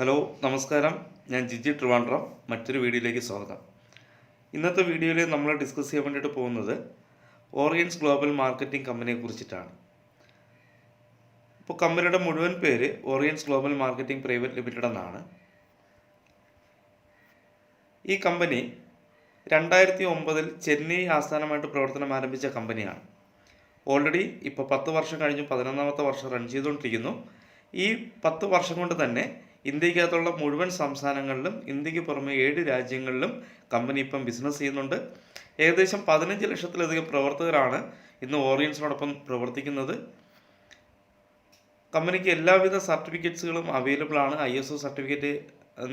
Hello നമസ്കാരം. ഞാൻ ജിജി ട്രിവാൻഡ്രം. മറ്റൊരു വീഡിയോയിലേക്ക് സ്വാഗതം. ഇന്നത്തെ വീഡിയോയിൽ നമ്മൾ ഡിസ്കസ് ചെയ്യാൻ വേണ്ടിയിട്ട് പോകുന്നത് ഓറിയൻസ് ഗ്ലോബൽ മാർക്കറ്റിംഗ് കമ്പനിയെ കുറിച്ചിട്ടാണ്. ഇപ്പോൾ കമ്പനിയുടെ മുഴുവൻ പേര് ഓറിയൻസ് ഗ്ലോബൽ മാർക്കറ്റിംഗ് പ്രൈവറ്റ് ലിമിറ്റഡ് എന്നാണ്. ഈ കമ്പനി 2009 ചെന്നൈ ആസ്ഥാനമായിട്ട് പ്രവർത്തനം ആരംഭിച്ച കമ്പനിയാണ്. ഓൾറെഡി ഇപ്പോൾ 10 വർഷം കഴിഞ്ഞു, 11ാമത്തെ വർഷം റൺ ചെയ്തുകൊണ്ടിരിക്കുന്നു. ഈ 10 വർഷം കൊണ്ട് തന്നെ ഇന്ത്യക്കകത്തുള്ള മുഴുവൻ സംസ്ഥാനങ്ങളിലും ഇന്ത്യക്ക് പുറമെ 7 രാജ്യങ്ങളിലും കമ്പനി ഇപ്പം ബിസിനസ് ചെയ്യുന്നുണ്ട്. ഏകദേശം 15 ലക്ഷത്തിലധികം പ്രവർത്തകരാണ് ഇന്ന് ഓറിയൻസിനോടൊപ്പം പ്രവർത്തിക്കുന്നത്. കമ്പനിക്ക് എല്ലാവിധ സർട്ടിഫിക്കറ്റ്സുകളും അവൈലബിൾ ആണ്. ISO സർട്ടിഫിക്കറ്റ്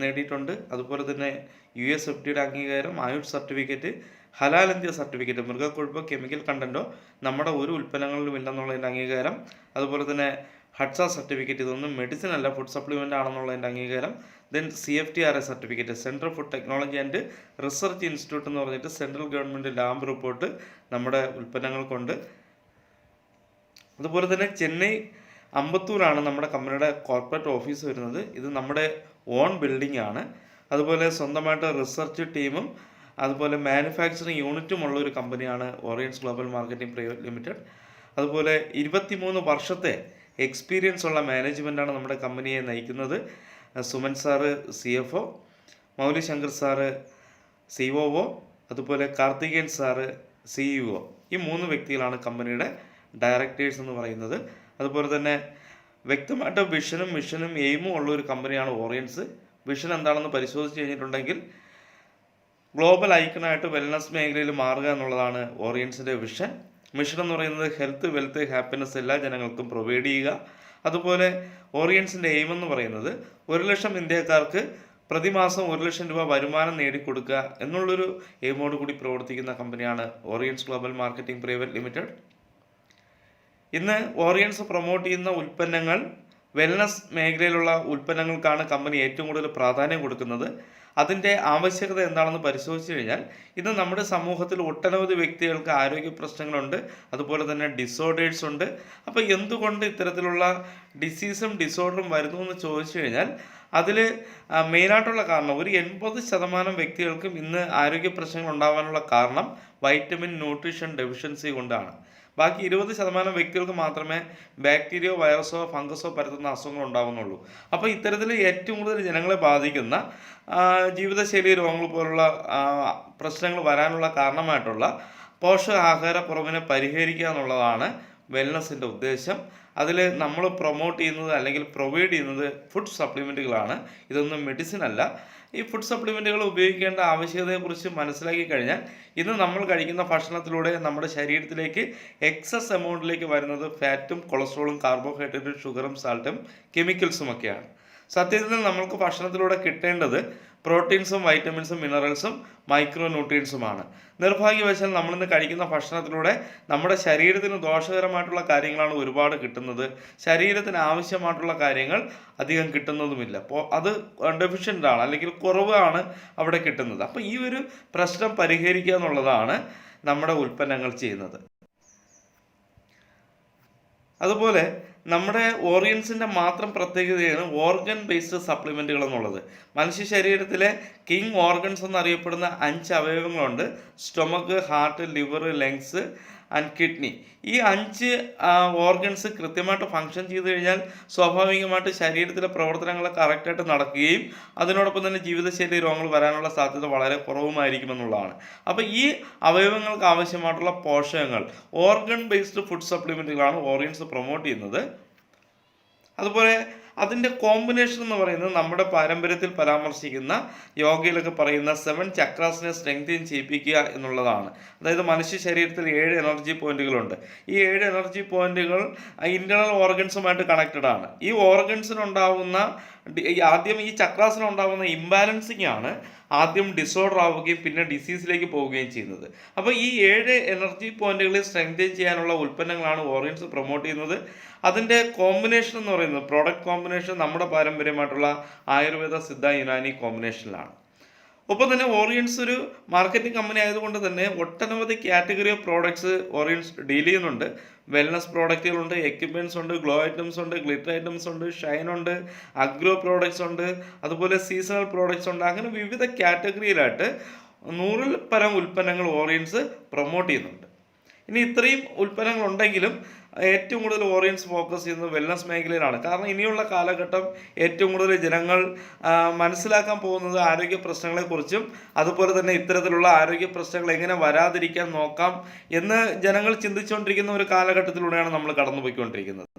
നേടിയിട്ടുണ്ട്. അതുപോലെ തന്നെ USFDയുടെ അംഗീകാരം, ആയുഷ് സർട്ടിഫിക്കറ്റ്, ഹലാൽ ഇന്ത്യ സർട്ടിഫിക്കറ്റ്, മൃഗക്കൊഴുപ്പോ കെമിക്കൽ കണ്ടൻറ്റോ നമ്മുടെ ഒരു ഉൽപ്പന്നങ്ങളിലും ഇല്ലെന്നുള്ളതിൻ്റെ അംഗീകാരം, അതുപോലെ തന്നെ ഹഡ്സ സർട്ടിഫിക്കറ്റ്, ഇതൊന്നും മെഡിസിൻ അല്ല ഫുഡ് സപ്ലിമെൻ്റ് ആണെന്നുള്ളതിൻ്റെ അംഗീകാരം, then CFTRA certificate, central food technology and research institute എന്ന് പറഞ്ഞിട്ട് സെൻട്രൽ ഗവൺമെൻറ് ലാബ് റിപ്പോർട്ട് നമ്മുടെ ഉൽപ്പന്നങ്ങൾക്കുണ്ട്. അതുപോലെ തന്നെ ചെന്നൈ അമ്പത്തൂരാണ് നമ്മുടെ കമ്പനിയുടെ കോർപ്പറേറ്റ് ഓഫീസ് വരുന്നത്. ഇത് നമ്മുടെ ഓൺ ബിൽഡിംഗ് ആണ്. അതുപോലെ സ്വന്തമായിട്ട് റിസർച്ച് ടീമും അതുപോലെ മാനുഫാക്ചറിങ് യൂണിറ്റും ഉള്ള ഒരു കമ്പനിയാണ് Oriens global marketing private limited. അതുപോലെ 23 വർഷത്തെ എക്സ്പീരിയൻസ് ഉള്ള മാനേജ്മെൻറ്റാണ് നമ്മുടെ കമ്പനിയെ നയിക്കുന്നത്. Suman sir CFO, Mouli Shankar sir COO, അതുപോലെ കാർത്തികേയൻ സാറ് CEO. ഈ 3 വ്യക്തികളാണ് കമ്പനിയുടെ ഡയറക്ടേഴ്സ് എന്ന് പറയുന്നത്. അതുപോലെ തന്നെ വ്യക്തമായിട്ട് വിഷനും മിഷനും എയിമും ഉള്ള ഒരു കമ്പനിയാണ് ഓറിയൻസ്. വിഷൻ എന്താണെന്ന് പരിശോധിച്ച് കഴിഞ്ഞിട്ടുണ്ടെങ്കിൽ ഗ്ലോബൽ ഐക്കണായിട്ട് വെൽനസ് മേഖലയിൽ മാറുക എന്നുള്ളതാണ് ഓറിയൻസിൻ്റെ വിഷൻ. മിഷൻ എന്ന് പറയുന്നത് ഹെൽത്ത്, വെൽത്ത്, ഹാപ്പിനെസ് എല്ലാ ജനങ്ങൾക്കും പ്രൊവൈഡ് ചെയ്യുക. അതുപോലെ ഓറിയൻസിൻ്റെ എയിം എന്ന് പറയുന്നത് 1 ലക്ഷം ഇന്ത്യക്കാർക്ക് പ്രതിമാസം 1 ലക്ഷം രൂപ വരുമാനം നേടിക്കൊടുക്കുക എന്നുള്ളൊരു എയിമോട് കൂടി പ്രവർത്തിക്കുന്ന കമ്പനിയാണ് Oriens global marketing private limited. ഇന്ന് ഓറിയൻസ് പ്രൊമോട്ട് ചെയ്യുന്ന ഉൽപ്പന്നങ്ങൾ വെൽനസ് മേഖലയിലുള്ള ഉൽപ്പന്നങ്ങൾക്കാണ് കമ്പനി ഏറ്റവും കൂടുതൽ പ്രാധാന്യം കൊടുക്കുന്നത്. അതിൻ്റെ ആവശ്യകത എന്താണെന്ന് പരിശോധിച്ച് കഴിഞ്ഞാൽ ഇന്ന് നമ്മുടെ സമൂഹത്തിൽ ഒട്ടനവധി വ്യക്തികൾക്ക് ആരോഗ്യ പ്രശ്നങ്ങളുണ്ട്, അതുപോലെ തന്നെ ഡിസോർഡേഴ്സ് ഉണ്ട്. അപ്പോൾ എന്തുകൊണ്ട് ഇത്തരത്തിലുള്ള ഡിസീസും ഡിസോർഡറും വരുന്നു എന്ന് ചോദിച്ചു കഴിഞ്ഞാൽ അതിൽ മെയിനായിട്ടുള്ള കാരണം ഒരു 80% വ്യക്തികൾക്കും ഇന്ന് ആരോഗ്യ പ്രശ്നങ്ങൾ ഉണ്ടാകാനുള്ള കാരണം വൈറ്റമിൻ ന്യൂട്രീഷൻ ഡെഫിഷ്യൻസി കൊണ്ടാണ്. ബാക്കി 20% വ്യക്തികൾക്ക് മാത്രമേ ബാക്ടീരിയോ, വൈറസോ, ഫംഗസോ പരത്തുന്ന അസുഖങ്ങൾ ഉണ്ടാകുന്നുള്ളൂ. അപ്പോൾ ഇത്തരത്തിൽ ഏറ്റവും കൂടുതൽ ജനങ്ങളെ ബാധിക്കുന്ന ജീവിതശൈലി രോഗങ്ങൾ പോലുള്ള പ്രശ്നങ്ങൾ വരാനുള്ള കാരണമായിട്ടുള്ള പോഷകാഹാരക്കുറവിനെ പരിഹരിക്കുക എന്നുള്ളതാണ് വെൽനസിൻ്റെ ഉദ്ദേശം. അതിൽ നമ്മൾ പ്രൊമോട്ട് ചെയ്യുന്നത് അല്ലെങ്കിൽ പ്രൊവൈഡ് ചെയ്യുന്നത് ഫുഡ് സപ്ലിമെൻറ്റുകളാണ്. ഇതൊന്നും മെഡിസിൻ അല്ല. ഈ ഫുഡ് സപ്ലിമെൻറ്റുകൾ ഉപയോഗിക്കേണ്ട ആവശ്യകതയെക്കുറിച്ച് മനസ്സിലാക്കി കഴിഞ്ഞാൽ ഇന്ന് നമ്മൾ കഴിക്കുന്ന ഭക്ഷണത്തിലൂടെ നമ്മുടെ ശരീരത്തിലേക്ക് എക്സസ് എമൗണ്ടിലേക്ക് വരുന്നത് ഫാറ്റും കൊളസ്ട്രോളും കാർബോഹൈഡ്രേറ്റും ഷുഗറും സാൾട്ടും കെമിക്കൽസും ഒക്കെയാണ്. സത്യത്തിൽ നമ്മൾക്ക് ഭക്ഷണത്തിലൂടെ കിട്ടേണ്ടത് പ്രോട്ടീൻസും വൈറ്റമിൻസും മിനറൽസും മൈക്രോ ന്യൂട്രിയൻസുമാണ്. നിർഭാഗ്യവശാൽ നമ്മളിന്ന് കഴിക്കുന്ന ഭക്ഷണത്തിലൂടെ നമ്മുടെ ശരീരത്തിന് ദോഷകരമായിട്ടുള്ള കാര്യങ്ങളാണ് ഒരുപാട് കിട്ടുന്നത്. ശരീരത്തിന് ആവശ്യമായിട്ടുള്ള കാര്യങ്ങൾ അധികം കിട്ടുന്നതുമില്ല. അപ്പോൾ അത് ഡെഫിഷ്യൻ്റ് ആണ്, അല്ലെങ്കിൽ കുറവാണ് അവിടെ കിട്ടുന്നത്. അപ്പോൾ ഈ ഒരു പ്രശ്നം പരിഹരിക്കുക എന്നുള്ളതാണ് നമ്മുടെ ഉൽപ്പന്നങ്ങൾ ചെയ്യുന്നത്. അതുപോലെ നമ്മുടെ ഓറിയൻസിൻ്റെ മാത്രം പ്രത്യേകതയാണ് ഓർഗൻ ബേസ്ഡ് സപ്ലിമെൻറ്റുകൾ എന്നുള്ളത്. മനുഷ്യ ശരീരത്തിലെ കിങ് ഓർഗൻസ് എന്നറിയപ്പെടുന്ന 5 അവയവങ്ങളുണ്ട്. Stomach, heart, liver, lungs and kidney. ഈ 5 ഓർഗൻസ് കൃത്യമായിട്ട് ഫങ്ഷൻ ചെയ്ത് കഴിഞ്ഞാൽ സ്വാഭാവികമായിട്ട് ശരീരത്തിലെ പ്രവർത്തനങ്ങൾ കറക്റ്റായിട്ട് നടക്കുകയും അതിനോടൊപ്പം തന്നെ ജീവിതശൈലി രോഗങ്ങൾ വരാനുള്ള സാധ്യത വളരെ കുറവുമായിരിക്കുമെന്നുള്ളതാണ്. അപ്പോൾ ഈ അവയവങ്ങൾക്ക് ആവശ്യമായിട്ടുള്ള പോഷകങ്ങൾ ഓർഗൻ ബേസ്ഡ് ഫുഡ് സപ്ലിമെൻറ്റുകളാണ് ഓറിയൻസ് പ്രൊമോട്ട് ചെയ്യുന്നത്. അതുപോലെ അതിൻ്റെ കോമ്പിനേഷൻ എന്ന് പറയുന്നത് നമ്മുടെ പാരമ്പര്യത്തിൽ പരാമർശിക്കുന്ന യോഗയിലൊക്കെ പറയുന്ന 7 ചക്രാസിനെ സ്ട്രെങ്തൻ ചെയ്യിപ്പിക്കുക എന്നുള്ളതാണ്. അതായത് മനുഷ്യ ശരീരത്തിൽ 7 എനർജി പോയിന്റുകളുണ്ട്. ഈ 7 എനർജി പോയിന്റുകൾ ഇൻറ്റേർണൽ ഓർഗൻസുമായിട്ട് കണക്റ്റഡ് ആണ്. ഈ ഓർഗൻസിനുണ്ടാവുന്ന ആദ്യം ഈ ചക്രാസിനുണ്ടാവുന്ന ഇംബാലൻസിങ് ആണ് ആദ്യം ഡിസോർഡർ ആവുകയും പിന്നെ ഡിസീസിലേക്ക് പോവുകയും ചെയ്യുന്നത്. അപ്പോൾ ഈ 7 എനർജി പോയിന്റുകളെ സ്ട്രെങ്തൻ ചെയ്യാനുള്ള ഉൽപ്പന്നങ്ങളാണ് ഓറിയൻസ് പ്രൊമോട്ട് ചെയ്യുന്നത്. അതിൻ്റെ കോമ്പിനേഷൻ എന്ന് പറയുന്നത് പ്രോഡക്റ്റ് കോമ്പിനേഷൻ നമ്മുടെ പാരമ്പര്യമായിട്ടുള്ള ആയുർവേദ, സിദ്ധ, യുനാനി കോമ്പിനേഷനിലാണ്. ഒപ്പം തന്നെ ഓറിയൻസ് ഒരു മാർക്കറ്റിംഗ് കമ്പനി ആയതുകൊണ്ട് തന്നെ ഒട്ടനവധി കാറ്റഗറി ഓഫ് പ്രോഡക്ട്സ് ഓറിയൻസ് ഡീൽ ചെയ്യുന്നുണ്ട്. വെൽനസ് പ്രോഡക്റ്റുകളുണ്ട്, എക്യുപ്മെൻറ്റ്സ് ഉണ്ട്, ഗ്ലോ ഐറ്റംസ് ഉണ്ട്, ഗ്ലിറ്റർ ഐറ്റംസ് ഉണ്ട്, ഷൈൻ ഉണ്ട്, അഗ്രോ പ്രോഡക്ട്സ് ഉണ്ട്, അതുപോലെ സീസണൽ പ്രോഡക്ട്സ് ഉണ്ട്. അങ്ങനെ വിവിധ കാറ്റഗറിയിലായിട്ട് 100-ൽ പരം ഉൽപ്പന്നങ്ങൾ ഓറിയൻസ് പ്രൊമോട്ട് ചെയ്യുന്നുണ്ട്. ഇനി ഇത്രയും ഉൽപ്പന്നങ്ങൾ ഉണ്ടെങ്കിലും ഏറ്റവും കൂടുതൽ ഓറിയൻസ് ഫോക്കസ് ചെയ്യുന്നത് വെൽനസ് മേഖലയിലാണ്. കാരണം ഇനിയുള്ള കാലഘട്ടം ഏറ്റവും കൂടുതൽ ജനങ്ങൾ മനസ്സിലാക്കാൻ പോകുന്നത് ആരോഗ്യ പ്രശ്നങ്ങളെക്കുറിച്ചും അതുപോലെ തന്നെ ഇത്തരത്തിലുള്ള ആരോഗ്യ പ്രശ്നങ്ങൾ എങ്ങനെ വരാതിരിക്കാൻ നോക്കാം എന്ന് ജനങ്ങൾ ചിന്തിച്ചുകൊണ്ടിരിക്കുന്ന ഒരു കാലഘട്ടത്തിലൂടെയാണ് നമ്മൾ കടന്നുപോയിക്കൊണ്ടിരിക്കുന്നത്.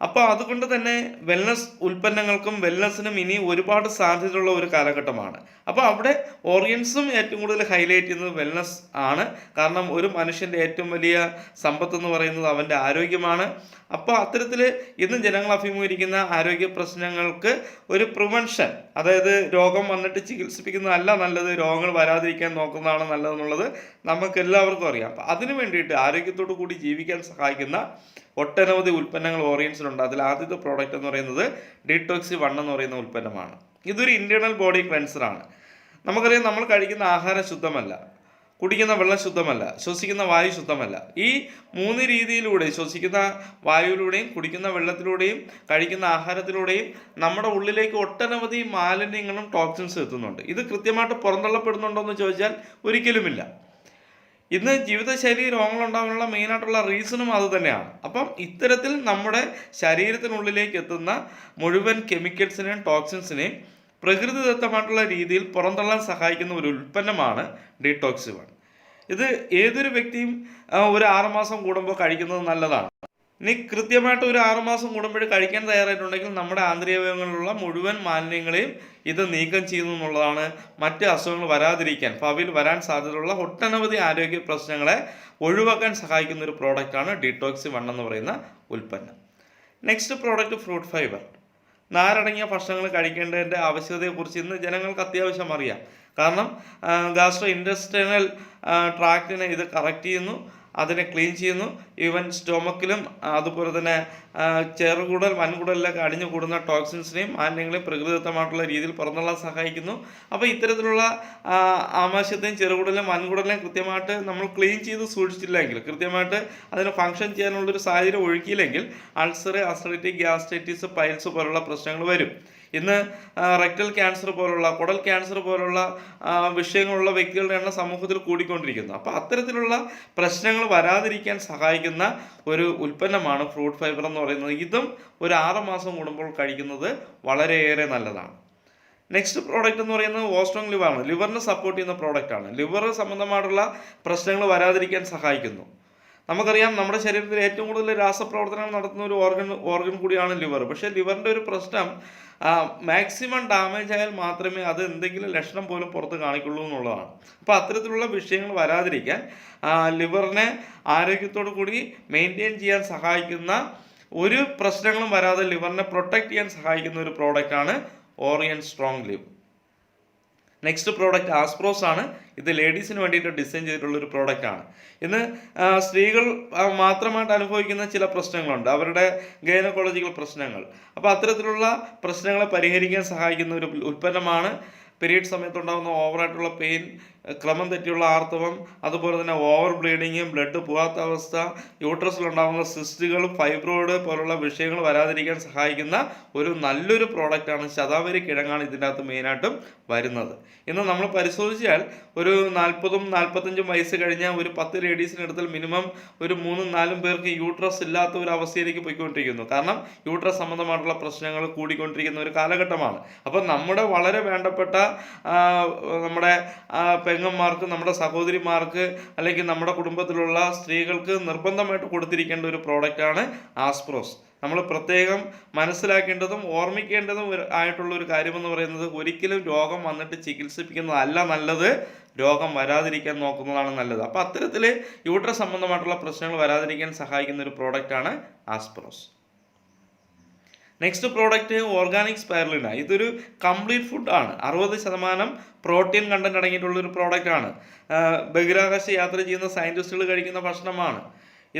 അപ്പോൾ അതുകൊണ്ട് തന്നെ വെൽനസ് ഉൽപ്പന്നങ്ങൾക്കും വെൽനസ്സിനും ഇനി ഒരുപാട് സാധ്യതയുള്ള ഒരു കാലഘട്ടമാണ്. അപ്പോൾ അവിടെ ഓറിയൻസും ഏറ്റവും കൂടുതൽ ഹൈലൈറ്റ് ചെയ്യുന്നത് വെൽനസ് ആണ്. കാരണം ഒരു മനുഷ്യൻ്റെ ഏറ്റവും വലിയ സമ്പത്ത് എന്ന് പറയുന്നത് അവൻ്റെ ആരോഗ്യമാണ്. അപ്പോൾ അത്തരത്തിൽ ഇന്ന് ജനങ്ങൾ അഭിമുഖീകരിക്കുന്ന ആരോഗ്യ പ്രശ്നങ്ങൾക്ക് ഒരു പ്രിവെൻഷൻ, അതായത് രോഗം വന്നിട്ട് ചികിത്സിപ്പിക്കുന്നതല്ല നല്ലത്, രോഗങ്ങൾ വരാതിരിക്കാൻ നോക്കുന്നതാണ് നല്ലതെന്നുള്ളത് നമുക്ക് എല്ലാവർക്കും അറിയാം. അപ്പോൾ അതിനു വേണ്ടിയിട്ട് ആരോഗ്യത്തോടു കൂടി ജീവിക്കാൻ സഹായിക്കുന്ന ഒട്ടനവധി ഉൽപ്പന്നങ്ങൾ ഓറിയൻസിലുണ്ട്. അതിൽ ആദ്യത്തെ പ്രോഡക്റ്റ് എന്ന് പറയുന്നത് ഡീടോക്സി 1 എന്ന് പറയുന്ന ഉൽപ്പന്നമാണ്. ഇതൊരു ഇൻറ്റേർണൽ ബോഡി ക്ലെൻസറാണ്. നമുക്കറിയാം, നമ്മൾ കഴിക്കുന്ന ആഹാരം ശുദ്ധമല്ല, കുടിക്കുന്ന വെള്ളം ശുദ്ധമല്ല, ശ്വസിക്കുന്ന വായു ശുദ്ധമല്ല. ഈ 3 രീതിയിലൂടെ, ശ്വസിക്കുന്ന വായുവിലൂടെയും കുടിക്കുന്ന വെള്ളത്തിലൂടെയും കഴിക്കുന്ന ആഹാരത്തിലൂടെയും നമ്മുടെ ഉള്ളിലേക്ക് ഒട്ടനവധി മാലിന്യങ്ങളും ടോക്സിൻസും എത്തുന്നുണ്ട്. ഇത് കൃത്യമായിട്ട് പുറന്തള്ളപ്പെടുന്നുണ്ടോ എന്ന് ചോദിച്ചാൽ ഒരിക്കലുമില്ല. ഇന്ന് ജീവിതശൈലി രോഗങ്ങളുണ്ടാകാനുള്ള മെയിനായിട്ടുള്ള റീസണും അത് തന്നെയാണ്. അപ്പം ഇത്തരത്തിൽ നമ്മുടെ ശരീരത്തിനുള്ളിലേക്ക് എത്തുന്ന മുഴുവൻ കെമിക്കൽസിനെയും ടോക്സിൻസിനെയും പ്രകൃതിദത്തമായിട്ടുള്ള രീതിയിൽ പുറന്തള്ളാൻ സഹായിക്കുന്ന ഒരു ഉൽപ്പന്നമാണ് ഡീടോക്സി 1. ഇത് ഏതൊരു വ്യക്തിയും ഒരു 6 മാസം കൂടുമ്പോൾ കഴിക്കുന്നത് നല്ലതാണ്. ഇനി കൃത്യമായിട്ട് ഒരു 6 മാസം കൂടുമ്പോൾ കഴിക്കാൻ തയ്യാറായിട്ടുണ്ടെങ്കിൽ നമ്മുടെ ആന്തരികവയവങ്ങളിലുള്ള മുഴുവൻ മാലിന്യങ്ങളെയും ഇത് നീക്കം ചെയ്യുന്നു എന്നുള്ളതാണ്. മറ്റ് അസുഖങ്ങൾ വരാതിരിക്കാൻ, ഭാവിയിൽ വരാൻ സാധ്യതയുള്ള ഒട്ടനവധി ആരോഗ്യ പ്രശ്നങ്ങളെ ഒഴിവാക്കാൻ സഹായിക്കുന്ന ഒരു പ്രോഡക്റ്റാണ് ഡീടോക്സി 1 എന്ന് പറയുന്ന ഉൽപ്പന്നം. Next product fruit fibre. നാരടങ്ങിയ ഭക്ഷണങ്ങൾ കഴിക്കേണ്ടതിൻ്റെ ആവശ്യകതയെക്കുറിച്ച് ഇന്ന് ജനങ്ങൾക്ക് അത്യാവശ്യം അറിയാം. കാരണം ഗാസ്ട്രോ ഇൻറ്റെസ്റ്റൈനൽ ട്രാക്റ്റിനെ ഇത് കറക്റ്റ് ചെയ്യുന്നു, അതിനെ ക്ലീൻ ചെയ്യുന്നു. ഈവൻ സ്റ്റൊമക്കിലും അതുപോലെ തന്നെ ചെറുകുടൽ, വൻകുടലിലൊക്കെ അടിഞ്ഞു കൂടുന്ന ടോക്സിൻസിനെയും മാലിന്യങ്ങളെയും പ്രകൃതിദത്തമായിട്ടുള്ള രീതിയിൽ പുറന്തള്ളാൻ സഹായിക്കുന്നു. അപ്പോൾ ഇത്തരത്തിലുള്ള ആമാശയത്തെയും ചെറുകുടലിലും വൻകുടലിനെയും കൃത്യമായിട്ട് നമ്മൾ ക്ലീൻ ചെയ്ത് സൂക്ഷിച്ചില്ലെങ്കിൽ, കൃത്യമായിട്ട് അതിന് ഫങ്ഷൻ ചെയ്യാനുള്ളൊരു സാഹചര്യം ഒഴുക്കിയില്ലെങ്കിൽ അൾസർ, അസിഡിറ്റി, ഗ്യാസ്ട്രൈറ്റിസ്, പൈൽസ് പോലുള്ള പ്രശ്നങ്ങൾ വരും. ഇന്ന് റെക്ടൽ ക്യാൻസർ പോലുള്ള, കുടൽ ക്യാൻസർ പോലുള്ള വിഷയങ്ങളുള്ള വ്യക്തികളുടെ എണ്ണം സമൂഹത്തിൽ കൂടിക്കൊണ്ടിരിക്കുന്നു. അപ്പോൾ അത്തരത്തിലുള്ള പ്രശ്നങ്ങൾ വരാതിരിക്കാൻ സഹായിക്കുന്ന ഒരു ഉൽപ്പന്നമാണ് ഫ്രൂട്ട് ഫൈബർ എന്ന് പറയുന്നത്. ഇതും ഒരു 6 മാസം കൂടുമ്പോൾ കഴിക്കുന്നത് വളരെയേറെ നല്ലതാണ്. നെക്സ്റ്റ് പ്രോഡക്റ്റ് എന്ന് പറയുന്നത് ഓസ്ട്രോങ് ലിവറാണ്. ലിവറിനെ സപ്പോർട്ട് ചെയ്യുന്ന പ്രോഡക്റ്റാണ്. ലിവർ സംബന്ധമായിട്ടുള്ള പ്രശ്നങ്ങൾ വരാതിരിക്കാൻ സഹായിക്കുന്നു. നമുക്കറിയാം, നമ്മുടെ ശരീരത്തിൽ ഏറ്റവും കൂടുതൽ രാസപ്രവർത്തനങ്ങൾ നടത്തുന്ന ഒരു ഓർഗൻ കൂടിയാണ് ലിവർ. പക്ഷേ ലിവറിൻ്റെ ഒരു പ്രശ്നം, മാക്സിമം ഡാമേജ് ആയാൽ മാത്രമേ അത് എന്തെങ്കിലും ലക്ഷണം പോലും പുറത്ത് കാണിക്കുള്ളൂ എന്നുള്ളതാണ്. അപ്പോൾ അത്തരത്തിലുള്ള വിഷയങ്ങൾ വരാതിരിക്കാൻ ലിവറിനെ ആരോഗ്യത്തോടു കൂടി മെയിൻറ്റെയിൻ ചെയ്യാൻ സഹായിക്കുന്ന, ഒരു പ്രശ്നങ്ങളും വരാതെ ലിവറിനെ പ്രൊട്ടക്റ്റ് ചെയ്യാൻ സഹായിക്കുന്ന ഒരു പ്രോഡക്റ്റാണ് Orien strong liv. Next product Aspros ആണ്. ഇത് ലേഡീസിന് വേണ്ടിയിട്ട് ഡിസൈൻ ചെയ്തിട്ടുള്ള ഒരു പ്രോഡക്റ്റാണ്. ഇന്ന് സ്ത്രീകൾ മാത്രമായിട്ട് അനുഭവിക്കുന്ന ചില പ്രശ്നങ്ങളുണ്ട്, അവരുടെ ഗൈനക്കോളജിക്കൽ പ്രശ്നങ്ങൾ. അപ്പോൾ അത്തരത്തിലുള്ള പ്രശ്നങ്ങളെ പരിഹരിക്കാൻ സഹായിക്കുന്ന ഒരു ഉൽപ്പന്നമാണ്. പീരീഡ് സമയത്തുണ്ടാകുന്ന ഓവറായിട്ടുള്ള പെയിൻ, ക്രമം തെറ്റിയുള്ള ആർത്തവം, അതുപോലെ തന്നെ ഓവർ ബ്ലീഡിങ്, ബ്ലഡ് പോകാത്ത അവസ്ഥ, യൂട്രസിലുണ്ടാകുന്ന സിസ്റ്റുകൾ, ഫൈബ്രോയിഡ് പോലുള്ള വിഷയങ്ങൾ വരാതിരിക്കാൻ സഹായിക്കുന്ന ഒരു നല്ലൊരു പ്രോഡക്റ്റാണ്. ശതാവരി കിഴങ്ങാണ് ഇതിൻ്റെ അകത്ത് മെയിനായിട്ടും വരുന്നത്. ഇന്ന് നമ്മൾ പരിശോധിച്ചാൽ ഒരു 40-ഉം 45-ഉം വയസ്സ് കഴിഞ്ഞ ഒരു 10 ലേഡീസിനെടുത്താൽ മിനിമം ഒരു 3-4 പേർക്ക് യൂട്രസ് ഇല്ലാത്ത ഒരു അവസ്ഥയിലേക്ക് പോയിക്കൊണ്ടിരിക്കുന്നു. കാരണം യൂട്രസ് സംബന്ധമായിട്ടുള്ള പ്രശ്നങ്ങൾ കൂടിക്കൊണ്ടിരിക്കുന്ന ഒരു കാലഘട്ടമാണ്. അപ്പം നമ്മുടെ വളരെ വേണ്ടപ്പെട്ട നമ്മുടെ പെങ്ങന്മാർക്ക്, നമ്മുടെ സഹോദരിമാർക്ക്, അല്ലെങ്കിൽ നമ്മുടെ കുടുംബത്തിലുള്ള സ്ത്രീകൾക്ക് നിർബന്ധമായിട്ട് കൊടുത്തിരിക്കേണ്ട ഒരു പ്രോഡക്റ്റാണ് ആസ്പ്രോസ്. നമ്മൾ പ്രത്യേകം മനസ്സിലാക്കേണ്ടതും ഓർമ്മിക്കേണ്ടതും ആയിട്ടുള്ള ഒരു കാര്യമെന്ന് പറയുന്നത്, ഒരിക്കലും രോഗം വന്നിട്ട് ചികിത്സിപ്പിക്കുന്നതല്ല നല്ലത്, രോഗം വരാതിരിക്കാൻ നോക്കുന്നതാണ് നല്ലത്. അപ്പോൾ അത്തരത്തിൽ യൂട്രസ് സംബന്ധമായിട്ടുള്ള പ്രശ്നങ്ങൾ വരാതിരിക്കാൻ സഹായിക്കുന്ന ഒരു പ്രോഡക്റ്റാണ് Aspros. Next product organic spirulina. ഇതൊരു കംപ്ലീറ്റ് ഫുഡ് ആണ്. 60% പ്രോട്ടീൻ കണ്ടന്റ് അടങ്ങിയിട്ടുള്ളൊരു പ്രോഡക്റ്റാണ്. ബഹിരാകാശ യാത്ര ചെയ്യുന്ന സയൻറ്റിസ്റ്റുകൾ കഴിക്കുന്ന ഭക്ഷണമാണ്.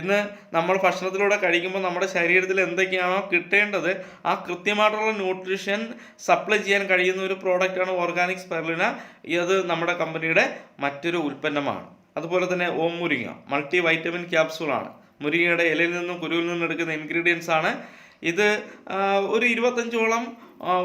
ഇന്ന് നമ്മൾ ഭക്ഷണത്തിലൂടെ കഴിക്കുമ്പോൾ നമ്മുടെ ശരീരത്തിൽ എന്തൊക്കെയാണോ കിട്ടേണ്ടത് ആ കൃത്യമായിട്ടുള്ള ന്യൂട്രീഷൻ സപ്ലൈ ചെയ്യാൻ കഴിയുന്ന ഒരു പ്രോഡക്റ്റാണ് ഓർഗാനിക് സ്പൈറുലിന. ഇത് നമ്മുടെ കമ്പനിയുടെ മറ്റൊരു ഉൽപ്പന്നമാണ്. അതുപോലെ തന്നെ ഓം മുരിങ്ങ മൾട്ടി വൈറ്റമിൻ ക്യാപ്സൂളാണ്. മുരിങ്ങയുടെ ഇലയിൽ നിന്നും കുരുവിൽ നിന്നും എടുക്കുന്ന ഇൻഗ്രീഡിയൻസ് ആണ് ഇത്. ഒരു 25ഓളം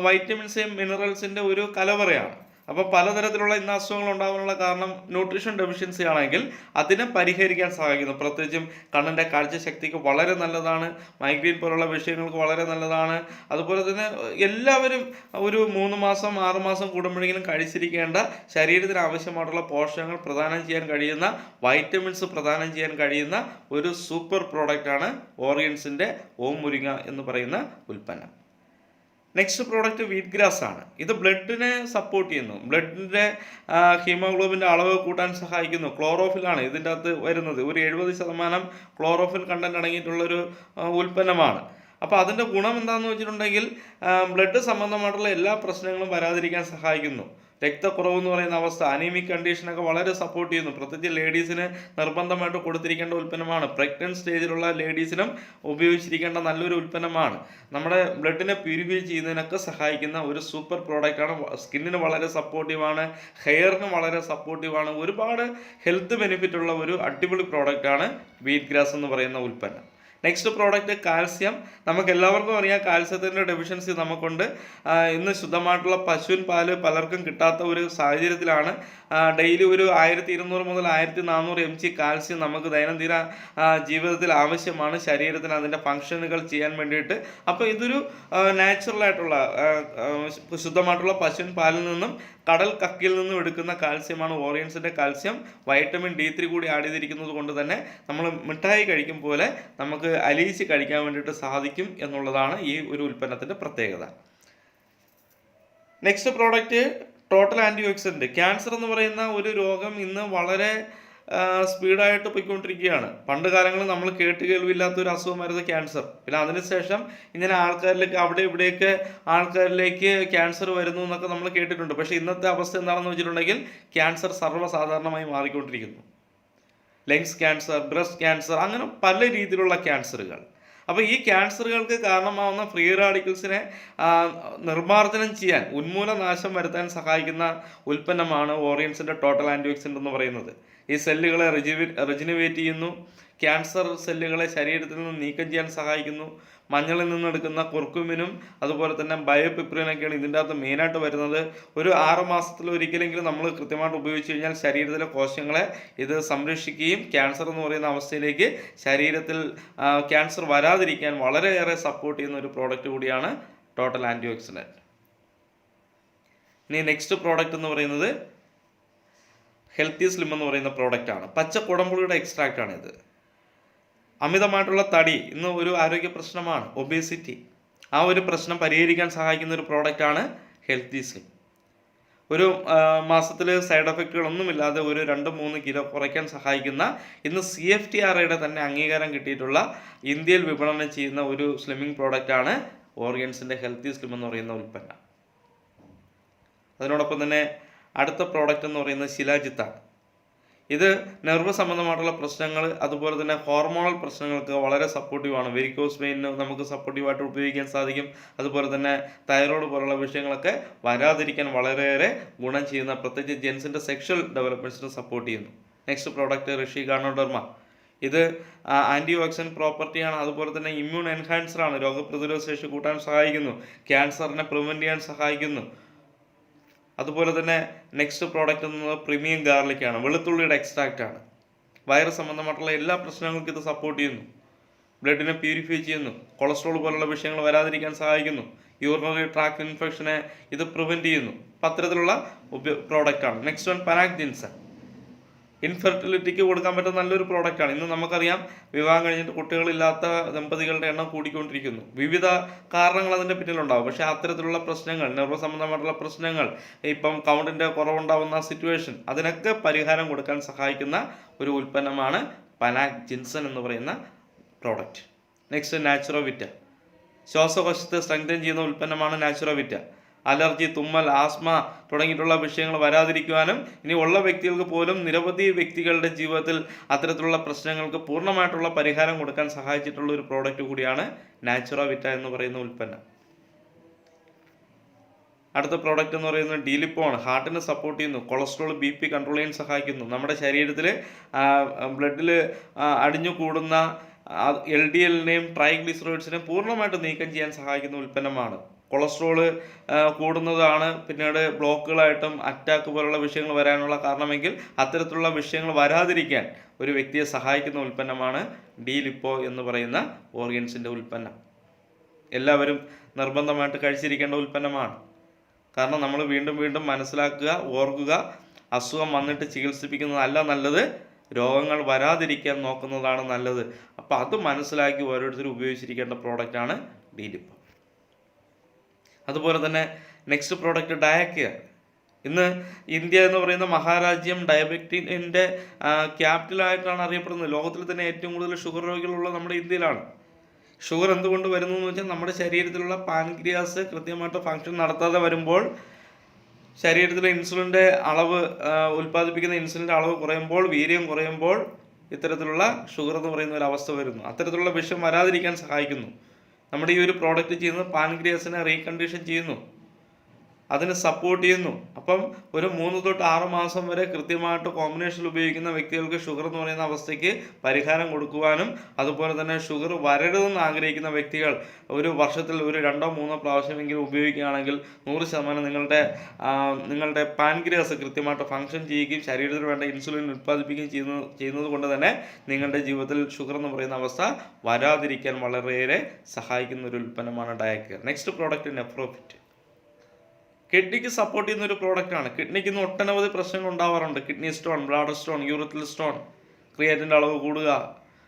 വൈറ്റമിൻസും മിനറൽസിൻ്റെ ഒരു കലവറയാണ്. അപ്പോൾ പലതരത്തിലുള്ള ഇന്ന് അസുഖങ്ങൾ ഉണ്ടാകാനുള്ള കാരണം ന്യൂട്രീഷൻ ഡെഫിഷ്യൻസി ആണെങ്കിൽ അതിനെ പരിഹരിക്കാൻ സഹായിക്കുന്നു. പ്രത്യേകിച്ചും കണ്ണിൻ്റെ കാഴ്ചശക്തിക്ക് വളരെ നല്ലതാണ്, മൈഗ്രെയിൻ പോലുള്ള വിഷയങ്ങൾക്ക് വളരെ നല്ലതാണ്. അതുപോലെ തന്നെ എല്ലാവരും ഒരു 3 മാസം 6 മാസം കൂടുമ്പോഴെങ്കിലും കഴിച്ചിരിക്കേണ്ട ശരീരത്തിന് ആവശ്യമായിട്ടുള്ള പോഷകങ്ങൾ പ്രദാനം ചെയ്യാൻ കഴിയുന്ന, വൈറ്റമിൻസ് പ്രദാനം ചെയ്യാൻ കഴിയുന്ന ഒരു സൂപ്പർ പ്രോഡക്റ്റാണ് ഓറിയൻസിൻ്റെ ഓം മുരിങ്ങ എന്ന് പറയുന്ന ഉൽപ്പന്നം. നെക്സ്റ്റ് പ്രോഡക്റ്റ് വീറ്റ് ഗ്രാസ് ആണ്. ഇത് ബ്ലഡിനെ സപ്പോർട്ട് ചെയ്യുന്നു, ബ്ലഡിൻ്റെ ഹീമോഗ്ലോബിൻ്റെ അളവ് കൂട്ടാൻ സഹായിക്കുന്നു. ക്ലോറോഫിലാണ് ഇതിൻ്റെ അകത്ത് വരുന്നത്. ഒരു 70% ക്ലോറോഫിൽ കണ്ടന്റ് അടങ്ങിയിട്ടുള്ളൊരു ഉൽപ്പന്നമാണ്. അപ്പോൾ അതിൻ്റെ ഗുണം എന്താണെന്ന് വെച്ചിട്ടുണ്ടെങ്കിൽ ബ്ലഡ് സംബന്ധമായിട്ടുള്ള എല്ലാ പ്രശ്നങ്ങളും വരാതിരിക്കാൻ സഹായിക്കുന്നു. രക്തക്കുറവ് എന്ന് പറയുന്ന അവസ്ഥ, അനീമിക് കണ്ടീഷനൊക്കെ വളരെ സപ്പോർട്ട് ചെയ്യുന്നു. പ്രത്യേകിച്ച് ലേഡീസിന് നിർബന്ധമായിട്ട് കൊടുത്തിരിക്കേണ്ട ഉൽപ്പന്നമാണ്. പ്രഗ്നൻറ്റ് സ്റ്റേജിലുള്ള ലേഡീസിനും ഉപയോഗിച്ചിരിക്കേണ്ട നല്ലൊരു ഉൽപ്പന്നമാണ്. നമ്മുടെ ബ്ലഡിനെ പ്യൂരിഫൈ ചെയ്യുന്നതിനൊക്കെ സഹായിക്കുന്ന ഒരു സൂപ്പർ പ്രോഡക്റ്റാണ്. സ്കിന്നിന് വളരെ സപ്പോർട്ടീവാണ്, ഹെയറിന് വളരെ സപ്പോർട്ടീവാണ്. ഒരുപാട് ഹെൽത്ത് ബെനിഫിറ്റ് ഉള്ള ഒരു അടിപൊളി പ്രോഡക്റ്റാണ് വീറ്റ് ഗ്രാസ് എന്ന് പറയുന്ന ഉൽപ്പന്നം. Next product calcium. നമുക്ക് എല്ലാവർക്കും അറിയാം കാൽസ്യത്തിൻ്റെ ഡെഫിഷ്യൻസി നമുക്കുണ്ട്. ഇന്ന് ശുദ്ധമായിട്ടുള്ള പശുവിൻ പാല് പലർക്കും കിട്ടാത്ത ഒരു സാഹചര്യത്തിലാണ് ഡെയിലി ഒരു 1200 മുതൽ 1400 mg കാൽസ്യം നമുക്ക് ദൈനംദിന ജീവിതത്തിൽ ആവശ്യമാണ്, ശരീരത്തിന് അതിൻ്റെ ഫങ്ഷനുകൾ ചെയ്യാൻ വേണ്ടിയിട്ട്. അപ്പോൾ ഇതൊരു നാച്ചുറലായിട്ടുള്ള ശുദ്ധമായിട്ടുള്ള പശുവിൻ പാലിൽ നിന്നും കടൽ കക്കിൽ നിന്നും എടുക്കുന്ന കാൽസ്യമാണ് ഓറിയൻസിൻ്റെ കാൽസ്യം. വൈറ്റമിൻ D3 കൂടി ആഡ് ചെയ്തിരിക്കുന്നത് കൊണ്ട് തന്നെ നമ്മൾ മിഠായി കഴിക്കും പോലെ നമുക്ക് അലിയിച്ച് കഴിക്കാൻ വേണ്ടിയിട്ട് സാധിക്കും എന്നുള്ളതാണ് ഈ ഒരു ഉൽപ്പന്നത്തിൻ്റെ പ്രത്യേകത. Next product total antioxidant. Cancer എന്ന് പറയുന്ന ഒരു രോഗം ഇന്ന് വളരെ സ്പീഡായിട്ട് പോയിക്കൊണ്ടിരിക്കുകയാണ്. പണ്ട് കാലങ്ങളിൽ നമ്മൾ കേൾവിയില്ലാത്ത ഒരു അസുഖമായിരുന്നു ക്യാൻസർ. പിന്നെ അതിനുശേഷം ഇങ്ങനെ ആൾക്കാരിലേക്ക് അവിടെ ഇവിടെയൊക്കെ ആൾക്കാരിലേക്ക് ക്യാൻസർ വരുന്നു എന്നൊക്കെ നമ്മൾ കേട്ടിട്ടുണ്ട്. പക്ഷേ ഇന്നത്തെ അവസ്ഥ എന്താണെന്ന് വെച്ചിട്ടുണ്ടെങ്കിൽ ക്യാൻസർ സർവ്വസാധാരണമായി മാറിക്കൊണ്ടിരിക്കുന്നു. ലങ്സ് ക്യാൻസർ, ബ്രസ്റ്റ് ക്യാൻസർ, അങ്ങനെ പല രീതിയിലുള്ള ക്യാൻസറുകൾ. അപ്പോൾ ഈ ക്യാൻസറുകൾക്ക് കാരണമാവുന്ന ഫ്രീ റാഡിക്കൽസിനെ നിർമ്മാർജ്ജനം ചെയ്യാൻ, ഉന്മൂലനാശം വരുത്താൻ സഹായിക്കുന്ന ഉൽപ്പന്നമാണ് ഓറിയൻസിൻ്റെ ടോട്ടൽ ആൻറ്റി ഓക്സിഡൻറ്റ് എന്ന് പറയുന്നത്. ഈ സെല്ലുകളെ റെജിനുവേറ്റ് ചെയ്യുന്നു, ക്യാൻസർ സെല്ലുകളെ ശരീരത്തിൽ നിന്ന് നീക്കം ചെയ്യാൻ സഹായിക്കുന്നു. മഞ്ഞളിൽ നിന്നെടുക്കുന്ന കുർക്കുമിനും അതുപോലെ തന്നെ ബയോപിപ്രിനൊക്കെയാണ് ഇതിൻ്റെ അകത്ത് മെയിനായിട്ട് വരുന്നത്. ഒരു 6 മാസത്തിലൊരിക്കലെങ്കിലും നമ്മൾ കൃത്യമായിട്ട് ഉപയോഗിച്ച് കഴിഞ്ഞാൽ ശരീരത്തിലെ കോശങ്ങളെ ഇത് സംരക്ഷിക്കുകയും ക്യാൻസർ എന്ന് പറയുന്ന അവസ്ഥയിലേക്ക് ശരീരത്തിൽ ക്യാൻസർ വരാതിരിക്കാൻ വളരെയേറെ സപ്പോർട്ട് ചെയ്യുന്ന ഒരു പ്രോഡക്റ്റ് കൂടിയാണ് ടോട്ടൽ ആൻറ്റി ഓക്സിഡൻറ്റ്. ഇനി നെക്സ്റ്റ് പ്രോഡക്റ്റ് എന്ന് പറയുന്നത് ഹെൽത്തി സ്ലിം എന്ന് പറയുന്ന പ്രോഡക്റ്റാണ്. പച്ച കുടംപുളിയുടെ എക്സ്ട്രാക്റ്റാണ് ഇത്. അമിതമായിട്ടുള്ള തടി ഇന്ന് ഒരു ആരോഗ്യ പ്രശ്നമാണ്, ഒബേസിറ്റി. ആ ഒരു പ്രശ്നം പരിഹരിക്കാൻ സഹായിക്കുന്ന ഒരു പ്രോഡക്റ്റാണ് ഹെൽത്തി സ്ലിം. ഒരു മാസത്തിൽ സൈഡ് എഫക്റ്റുകളൊന്നുമില്ലാതെ ഒരു 2-3 കിലോ കുറയ്ക്കാൻ സഹായിക്കുന്ന, ഇന്ന് CFTRAയുടെ തന്നെ അംഗീകാരം കിട്ടിയിട്ടുള്ള, ഇന്ത്യയിൽ വിപണനം ചെയ്യുന്ന ഒരു സ്ലിമ്മിങ് പ്രോഡക്റ്റാണ് ഓറിയൻസിൻ്റെ ഹെൽത്തി സ്ലിം എന്ന് പറയുന്ന ഉൽപ്പന്നം. അതിനോടൊപ്പം തന്നെ അടുത്ത പ്രോഡക്റ്റ് എന്ന് പറയുന്നത് ശിലാജിത്താണ്. ഇത് നെർവ് സംബന്ധമായിട്ടുള്ള പ്രശ്നങ്ങൾ, അതുപോലെ തന്നെ ഹോർമോണൽ പ്രശ്നങ്ങൾക്ക് വളരെ സപ്പോർട്ടീവാണ്. വെരിക്കോസ് വെയിനിന് നമുക്ക് സപ്പോർട്ടീവായിട്ട് ഉപയോഗിക്കാൻ സാധിക്കും. അതുപോലെ തന്നെ തൈറോയ്ഡ് പോലുള്ള വിഷയങ്ങളൊക്കെ വരാതിരിക്കാൻ വളരെയേറെ ഗുണം ചെയ്യുന്ന, പ്രത്യേകിച്ച് ജെൻസിൻ്റെ സെക്ഷൽ ഡെവലപ്മെൻറ്റ്സിന് സപ്പോർട്ട് ചെയ്യുന്നു. നെക്സ്റ്റ് പ്രോഡക്റ്റ് ഋഷി ഗാർഡനോഡെർമ. ഇത് ആൻറ്റി ഓക്സിഡൻറ്റ് പ്രോപ്പർട്ടിയാണ്, അതുപോലെ തന്നെ ഇമ്മ്യൂൺ എൻഹാൻസറാണ്. രോഗപ്രതിരോധ ശേഷി കൂട്ടാൻ സഹായിക്കുന്നു, ക്യാൻസറിനെ പ്രിവെൻറ്റ് ചെയ്യാൻ സഹായിക്കുന്നു. അതുപോലെ തന്നെ നെക്സ്റ്റ് പ്രോഡക്റ്റ് എന്നത് പ്രീമിയം ഗാർലിക്കാണ്, വെളുത്തുള്ളിയുടെ എക്സ്ട്രാക്റ്റാണ്. വൈറസ് സംബന്ധമായിട്ടുള്ള എല്ലാ പ്രശ്നങ്ങൾക്കും ഇത് സപ്പോർട്ട് ചെയ്യുന്നു. ബ്ലഡിനെ പ്യൂരിഫൈ ചെയ്യുന്നു, കൊളസ്ട്രോൾ പോലുള്ള വിഷയങ്ങൾ വരാതിരിക്കാൻ സഹായിക്കുന്നു. യൂറിനറി ട്രാക്ട് ഇൻഫെക്ഷനെ ഇത് പ്രിവെൻറ്റ് ചെയ്യുന്നു. അത്തരത്തിലുള്ള പ്രോഡക്റ്റാണ്. Next one panax ginseng. ഇൻഫെർട്ടിലിറ്റിക്ക് കൊടുക്കാൻ പറ്റുന്ന നല്ലൊരു പ്രോഡക്റ്റാണ്. ഇന്ന് നമുക്കറിയാം വിവാഹം കഴിഞ്ഞിട്ട് കുട്ടികളില്ലാത്ത ദമ്പതികളുടെ എണ്ണം കൂടിക്കൊണ്ടിരിക്കുന്നു. വിവിധ കാരണങ്ങൾ അതിൻ്റെ പിന്നിലുണ്ടാകും. പക്ഷേ അത്തരത്തിലുള്ള പ്രശ്നങ്ങൾ, നെർവ് സംബന്ധമായിട്ടുള്ള പ്രശ്നങ്ങൾ, ഇപ്പം കൗണ്ടിൻ്റെ കുറവുണ്ടാകുന്ന സിറ്റുവേഷൻ, അതിനൊക്കെ പരിഹാരം കൊടുക്കാൻ സഹായിക്കുന്ന ഒരു ഉൽപ്പന്നമാണ് പനാക് ജിൻസൺ എന്ന് പറയുന്ന പ്രോഡക്റ്റ്. നെക്സ്റ്റ് നാച്ചുറോവിറ്റ. ശ്വാസകോശത്തെ സ്ട്രെങ്തൻ ചെയ്യുന്ന ഉൽപ്പന്നമാണ് നാച്ചുറോവിറ്റ. അലർജി, തുമ്മൽ, ആസ്മ തുടങ്ങിയിട്ടുള്ള വിഷയങ്ങൾ വരാതിരിക്കുവാനും ഇനി ഉള്ള വ്യക്തികൾക്ക് പോലും നിരവധി വ്യക്തികളുടെ ജീവിതത്തിൽ അത്തരത്തിലുള്ള പ്രശ്നങ്ങൾക്ക് പൂർണ്ണമായിട്ടുള്ള പരിഹാരം കൊടുക്കാൻ സഹായിച്ചിട്ടുള്ള ഒരു പ്രോഡക്റ്റ് കൂടിയാണ് നാച്ചുറ വിറ്റ എന്ന് പറയുന്ന ഉൽപ്പന്നം. അടുത്ത പ്രോഡക്റ്റ് എന്ന് പറയുന്നത് ഡീലിപ്പോ ആണ്. ഹാർട്ടിനെ സപ്പോർട്ട് ചെയ്യുന്നു, കൊളസ്ട്രോൾ BP കൺട്രോൾ ചെയ്യാൻ സഹായിക്കുന്നു, നമ്മുടെ ശരീരത്തിൽ ബ്ലഡിൽ അടിഞ്ഞു കൂടുന്ന LDLനെയും ട്രൈഗ്ലിസറൈഡ്സിനെയും പൂർണ്ണമായിട്ട് നീക്കം ചെയ്യാൻ സഹായിക്കുന്ന ഉൽപ്പന്നമാണ്. കൊളസ്ട്രോള് കൂടുന്നതാണ് പിന്നീട് ബ്ലോക്കുകളായിട്ടും അറ്റാക്ക് പോലുള്ള വിഷയങ്ങൾ വരാനുള്ള കാരണമെങ്കിൽ അത്തരത്തിലുള്ള വിഷയങ്ങൾ വരാതിരിക്കാൻ ഒരു വ്യക്തിയെ സഹായിക്കുന്ന ഉൽപ്പന്നമാണ് ഡീലിപ്പോ എന്ന് പറയുന്ന ഓർഗൻസിൻ്റെ ഉൽപ്പന്നം. എല്ലാവരും നിർബന്ധമായിട്ട് കഴിച്ചിരിക്കേണ്ട ഉൽപ്പന്നമാണ്. കാരണം നമ്മൾ വീണ്ടും വീണ്ടും മനസ്സിലാക്കുക, ഓർക്കുക, അസുഖം വന്നിട്ട് ചികിത്സിപ്പിക്കുന്നതല്ല നല്ലത്, രോഗങ്ങൾ വരാതിരിക്കാൻ നോക്കുന്നതാണ് നല്ലത്. അപ്പോൾ അത് മനസ്സിലാക്കി ഓരോരുത്തരും ഉപയോഗിച്ചിരിക്കേണ്ട പ്രോഡക്റ്റാണ് ഡീലിപ്പോ. അതുപോലെ തന്നെ നെക്സ്റ്റ് പ്രോഡക്റ്റ് ഡയക്കെയർ. ഇന്ന് ഇന്ത്യ എന്ന് പറയുന്ന മഹാരാജ്യം ഡയബറ്റിൻ്റെ ക്യാപിറ്റലായിട്ടാണ് അറിയപ്പെടുന്നത്. ലോകത്തിൽ തന്നെ ഏറ്റവും കൂടുതൽ ഷുഗർ രോഗികളുള്ള നമ്മുടെ ഇന്ത്യയിലാണ്. ഷുഗർ എന്തുകൊണ്ട് വരുന്നു എന്ന് വെച്ചാൽ നമ്മുടെ ശരീരത്തിലുള്ള പാൻക്രിയാസ് കൃത്യമായിട്ട് ഫങ്ഷൻ നടത്താതെ വരുമ്പോൾ, ശരീരത്തിലെ ഇൻസുലിൻ്റെ അളവ് ഉൽപ്പാദിപ്പിക്കുന്ന ഇൻസുലിൻ്റെ അളവ് കുറയുമ്പോൾ, വീര്യം കുറയുമ്പോൾ ഇത്തരത്തിലുള്ള ഷുഗർ എന്ന് പറയുന്ന ഒരു അവസ്ഥ വരുന്നു. അത്തരത്തിലുള്ള വിഷം വരാതിരിക്കാൻ സഹായിക്കുന്നു. നമ്മുടെ ഈ ഒരു പ്രോഡക്റ്റ് ചെയ്യുന്നത് പാൻക്രിയാസിനെ റീകണ്ടീഷൻ ചെയ്യുന്നു, അതിന് സപ്പോർട്ട് ചെയ്യുന്നു. അപ്പം ഒരു 3 തൊട്ട് 6 മാസം വരെ കൃത്യമായിട്ട് കോമ്പിനേഷനിൽ ഉപയോഗിക്കുന്ന വ്യക്തികൾക്ക് ഷുഗർ എന്ന് പറയുന്ന അവസ്ഥയ്ക്ക് പരിഹാരം കൊടുക്കുവാനും, അതുപോലെ തന്നെ ഷുഗർ വരരുതെന്ന് ആഗ്രഹിക്കുന്ന വ്യക്തികൾ ഒരു വർഷത്തിൽ ഒരു 2-3 പ്രാവശ്യമെങ്കിലും ഉപയോഗിക്കുകയാണെങ്കിൽ 100% നിങ്ങളുടെ പാൻക്രിയാസ് കൃത്യമായിട്ട് ഫങ്ഷൻ ചെയ്യുകയും ശരീരത്തിന് വേണ്ട ഇൻസുലിൻ ഉൽപ്പാദിപ്പിക്കുകയും ചെയ്യുന്നത് കൊണ്ട് തന്നെ നിങ്ങളുടെ ജീവിതത്തിൽ ഷുഗർ എന്ന് പറയുന്ന അവസ്ഥ വരാതിരിക്കാൻ വളരെയേറെ സഹായിക്കുന്ന ഒരു ഉൽപ്പന്നമാണ് ഡയക്കെയർ. Next product നെഫ്രോഫിറ്റ്. കിഡ്നിക്ക് സപ്പോർട്ട് ചെയ്യുന്ന ഒരു പ്രോഡക്റ്റാണ്. കിഡ്നിക്ക് ഇന്ന് ഒട്ടനവധി പ്രശ്നങ്ങൾ ഉണ്ടാവാറുണ്ട്. Kidney stone, bladder stone, urethral stone, ക്രിയാറ്റിൻ്റെ അളവ് കൂടുക.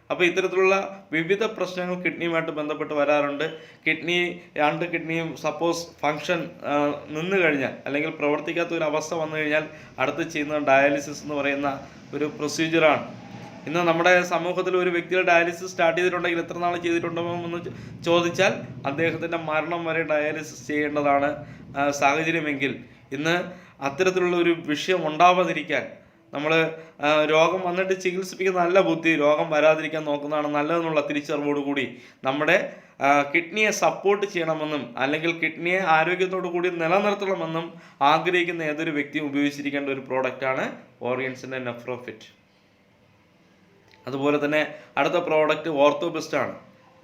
അപ്പോൾ ഇത്തരത്തിലുള്ള വിവിധ പ്രശ്നങ്ങൾ കിഡ്നിയുമായിട്ട് ബന്ധപ്പെട്ട് വരാറുണ്ട്. രണ്ട് കിഡ്നിയും സപ്പോസ് ഫങ്ഷൻ നിന്ന് കഴിഞ്ഞാൽ അല്ലെങ്കിൽ പ്രവർത്തിക്കാത്ത ഒരു അവസ്ഥ വന്നു കഴിഞ്ഞാൽ അടുത്ത് ചെയ്യുന്ന ഡയാലിസിസ് എന്ന് പറയുന്ന ഒരു പ്രൊസീജിയറാണ്. ഇന്ന് നമ്മുടെ സമൂഹത്തിൽ ഒരു വ്യക്തിയുടെ ഡയാലിസിസ് സ്റ്റാർട്ട് ചെയ്തിട്ടുണ്ടെങ്കിൽ എത്ര നാൾ ചെയ്തിട്ടുണ്ടോ എന്ന് ചോദിച്ചാൽ അദ്ദേഹത്തിൻ്റെ മരണം വരെ ഡയാലിസിസ് ചെയ്യേണ്ടതാണ് സാഹചര്യമെങ്കിൽ, ഇന്ന് അത്തരത്തിലുള്ള ഒരു വിഷയം ഉണ്ടാവാതിരിക്കാൻ നമ്മൾ രോഗം വന്നിട്ട് ചികിത്സിപ്പിക്കുന്ന നല്ല ബുദ്ധി, രോഗം വരാതിരിക്കാൻ നോക്കുന്നതാണ് നല്ലതെന്നുള്ള തിരിച്ചറിവോടുകൂടി നമ്മുടെ കിഡ്നിയെ സപ്പോർട്ട് ചെയ്യണമെന്നും അല്ലെങ്കിൽ കിഡ്നിയെ ആരോഗ്യത്തോടു കൂടി നിലനിർത്തണമെന്നും ആഗ്രഹിക്കുന്ന ഏതൊരു വ്യക്തിയും ഉപയോഗിച്ചിരിക്കേണ്ട ഒരു പ്രോഡക്റ്റാണ് ഓർഗൻസിൻ്റെ നെഫ്രോഫിറ്റ്. അതുപോലെ തന്നെ അടുത്ത പ്രോഡക്റ്റ് ഓർത്തോബെസ്റ്റ് ആണ്.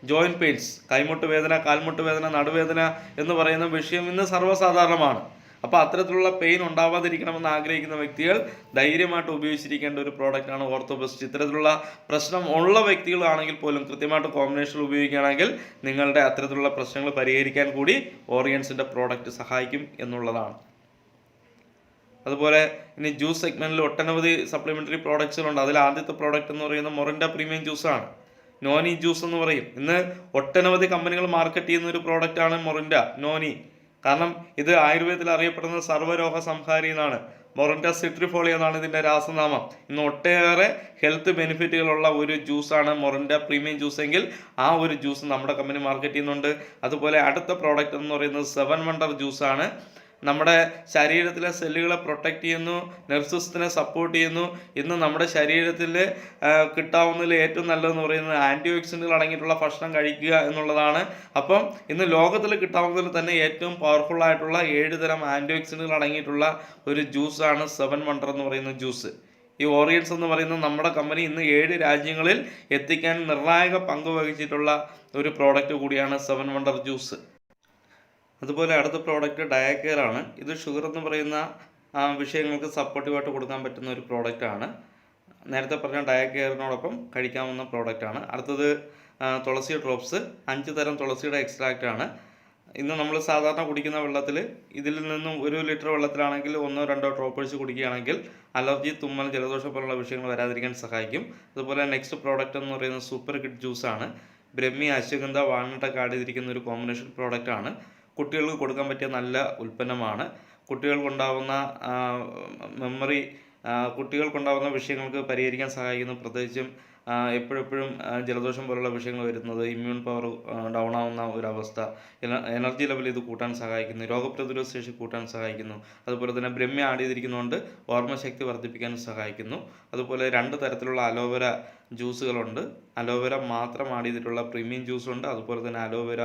ജോയിൻറ്റ് പെയിൻസ്, കൈമുട്ട് വേദന, കാൽമുട്ട് വേദന, നടുവേദന എന്ന് പറയുന്ന വിഷയം ഇന്ന് സർവ്വസാധാരണമാണ്. അപ്പോൾ അത്തരത്തിലുള്ള പെയിൻ ഉണ്ടാവാതിരിക്കണമെന്ന് ആഗ്രഹിക്കുന്ന വ്യക്തികൾ ധൈര്യമായിട്ട് ഉപയോഗിച്ചിരിക്കേണ്ട ഒരു പ്രോഡക്റ്റാണ് ഓർത്തോബെസ്റ്റ്. ഇത്തരത്തിലുള്ള പ്രശ്നം ഉള്ള വ്യക്തികളാണെങ്കിൽ പോലും കൃത്യമായിട്ട് കോമ്പിനേഷൻ ഉപയോഗിക്കുകയാണെങ്കിൽ നിങ്ങളുടെ അത്തരത്തിലുള്ള പ്രശ്നങ്ങൾ പരിഹരിക്കാൻ കൂടി ഓർഗൻസിൻ്റെ പ്രോഡക്റ്റ് സഹായിക്കും എന്നുള്ളതാണ്. അതുപോലെ ഇനി ജ്യൂസ് സെഗ്മെൻറ്റിൽ ഒട്ടനവധി സപ്ലിമെൻ്ററി പ്രോഡക്ട്സുകളുണ്ട്. അതിൽ ആദ്യത്തെ പ്രോഡക്റ്റ് എന്ന് പറയുന്നത് മൊറിൻഡ പ്രീമിയം ജ്യൂസാണ്. നോനി ജ്യൂസ് എന്ന് പറയും. ഇന്ന് ഒട്ടനവധി കമ്പനികൾ മാർക്കറ്റ് ചെയ്യുന്ന ഒരു പ്രോഡക്റ്റാണ് മൊറിൻഡ നോനി. കാരണം ഇത് ആയുർവേദത്തിൽ അറിയപ്പെടുന്ന സർവ്വരോഗ സംഹാരി എന്നാണ്. മൊറിൻഡ സിട്രിഫോളി എന്നാണ് ഇതിൻ്റെ രാസനാമം. ഇന്ന് ഒട്ടേറെ ഹെൽത്ത് ബെനിഫിറ്റുകളുള്ള ഒരു ജ്യൂസാണ് മൊറിൻഡ പ്രീമിയം ജ്യൂസ് എങ്കിൽ ആ ഒരു ജ്യൂസ് നമ്മുടെ കമ്പനി മാർക്കറ്റ് ചെയ്യുന്നുണ്ട്. അതുപോലെ അടുത്ത പ്രോഡക്റ്റ് എന്ന് പറയുന്നത് 7 വണ്ടർ ജ്യൂസാണ്. നമ്മുടെ ശരീരത്തിലെ സെല്ലുകളെ പ്രൊട്ടക്റ്റ് ചെയ്യുന്നു, നെർവസ് സിസ്റ്റത്തിനെ സപ്പോർട്ട് ചെയ്യുന്നു. ഇന്ന് നമ്മുടെ ശരീരത്തിൽ കിട്ടാവുന്നതിൽ ഏറ്റവും നല്ലതെന്ന് പറയുന്നത് ആൻറ്റി ഓക്സിഡൻറ്റുകൾ അടങ്ങിയിട്ടുള്ള ഭക്ഷണം കഴിക്കുക എന്നുള്ളതാണ്. അപ്പം ഇന്ന് ലോകത്തിൽ കിട്ടാവുന്നതിൽ തന്നെ ഏറ്റവും പവർഫുൾ ആയിട്ടുള്ള 7 തരം ആൻറ്റി ഓക്സിഡൻറ്റുകൾ അടങ്ങിയിട്ടുള്ള ഒരു ജ്യൂസാണ് 7 വണ്ടർ എന്ന് പറയുന്ന ജ്യൂസ്. ഈ ഓറിയൻസ് എന്ന് പറയുന്ന നമ്മുടെ കമ്പനി ഇന്ന് 7 രാജ്യങ്ങളിൽ എത്തിക്കാൻ നിർണായക പങ്ക് വഹിച്ചിട്ടുള്ള ഒരു പ്രോഡക്റ്റ് കൂടിയാണ് 7 വണ്ടർ ജ്യൂസ്. അതുപോലെ അടുത്ത പ്രോഡക്റ്റ് ഡയക്കെയർ ആണ്. ഇത് ഷുഗർ എന്ന് പറയുന്ന വിഷയങ്ങൾക്ക് സപ്പോർട്ടീവായിട്ട് കൊടുക്കാൻ പറ്റുന്ന ഒരു പ്രോഡക്റ്റാണ്. നേരത്തെ പറഞ്ഞ ഡയക്കെയറിനോടൊപ്പം കഴിക്കാവുന്ന പ്രോഡക്റ്റാണ്. അടുത്തത് തുളസി ഡ്രോപ്സ്. 5 തരം തുളസിയുടെ എക്സ്ട്രാക്റ്റാണ്. ഇന്ന് നമ്മൾ സാധാരണ കുടിക്കുന്ന വെള്ളത്തിൽ ഇതിൽ നിന്നും 1 ലിറ്റർ വെള്ളത്തിലാണെങ്കിൽ 1-2 ഡ്രോപ്പ് ഒഴിച്ച് കുടിക്കുകയാണെങ്കിൽ അലർജി, തുമ്മൽ, ജലദോഷം പോലുള്ള വിഷയങ്ങൾ വരാതിരിക്കാൻ സഹായിക്കും. അതുപോലെ നെക്സ്റ്റ് പ്രോഡക്റ്റ് എന്ന് പറയുന്നത് സൂപ്പർ കിഡ് ജ്യൂസാണ്. ബ്രഹ്മി, അശ്വഗന്ധ, വാൾനട്ടൊക്കെ ആഡ് ചെയ്തിരിക്കുന്ന ഒരു കോമ്പിനേഷൻ പ്രോഡക്റ്റാണ്. കുട്ടികൾക്ക് കൊടുക്കാൻ പറ്റിയ നല്ല ഉൽപ്പന്നമാണ്. കുട്ടികൾക്കുണ്ടാവുന്ന കുട്ടികൾക്കുണ്ടാവുന്ന വിഷയങ്ങൾക്ക് പരിഹരിക്കാൻ സഹായിക്കുന്നു. പ്രത്യേകിച്ചും എപ്പോഴെപ്പോഴും ജലദോഷം പോലുള്ള വിഷയങ്ങൾ വരുന്നത്, ഇമ്മ്യൂൺ പവർ ഡൗൺ ആവുന്ന ഒരവസ്ഥ, എനർജി ലെവൽ ഇത് കൂട്ടാൻ സഹായിക്കുന്നു, രോഗപ്രതിരോധ ശേഷി കൂട്ടാൻ സഹായിക്കുന്നു. അതുപോലെ തന്നെ ബ്രഹ്മി ആഡ് ചെയ്തിരിക്കുന്നതുകൊണ്ട് ഓർമ്മശക്തി വർദ്ധിപ്പിക്കാൻ സഹായിക്കുന്നു. അതുപോലെ 2 തരത്തിലുള്ള അലോവേര ജ്യൂസുകളുണ്ട്. അലോവേര മാത്രം ആഡ് ചെയ്തിട്ടുള്ള പ്രീമിയം ജ്യൂസുണ്ട്. അതുപോലെ തന്നെ അലോവേര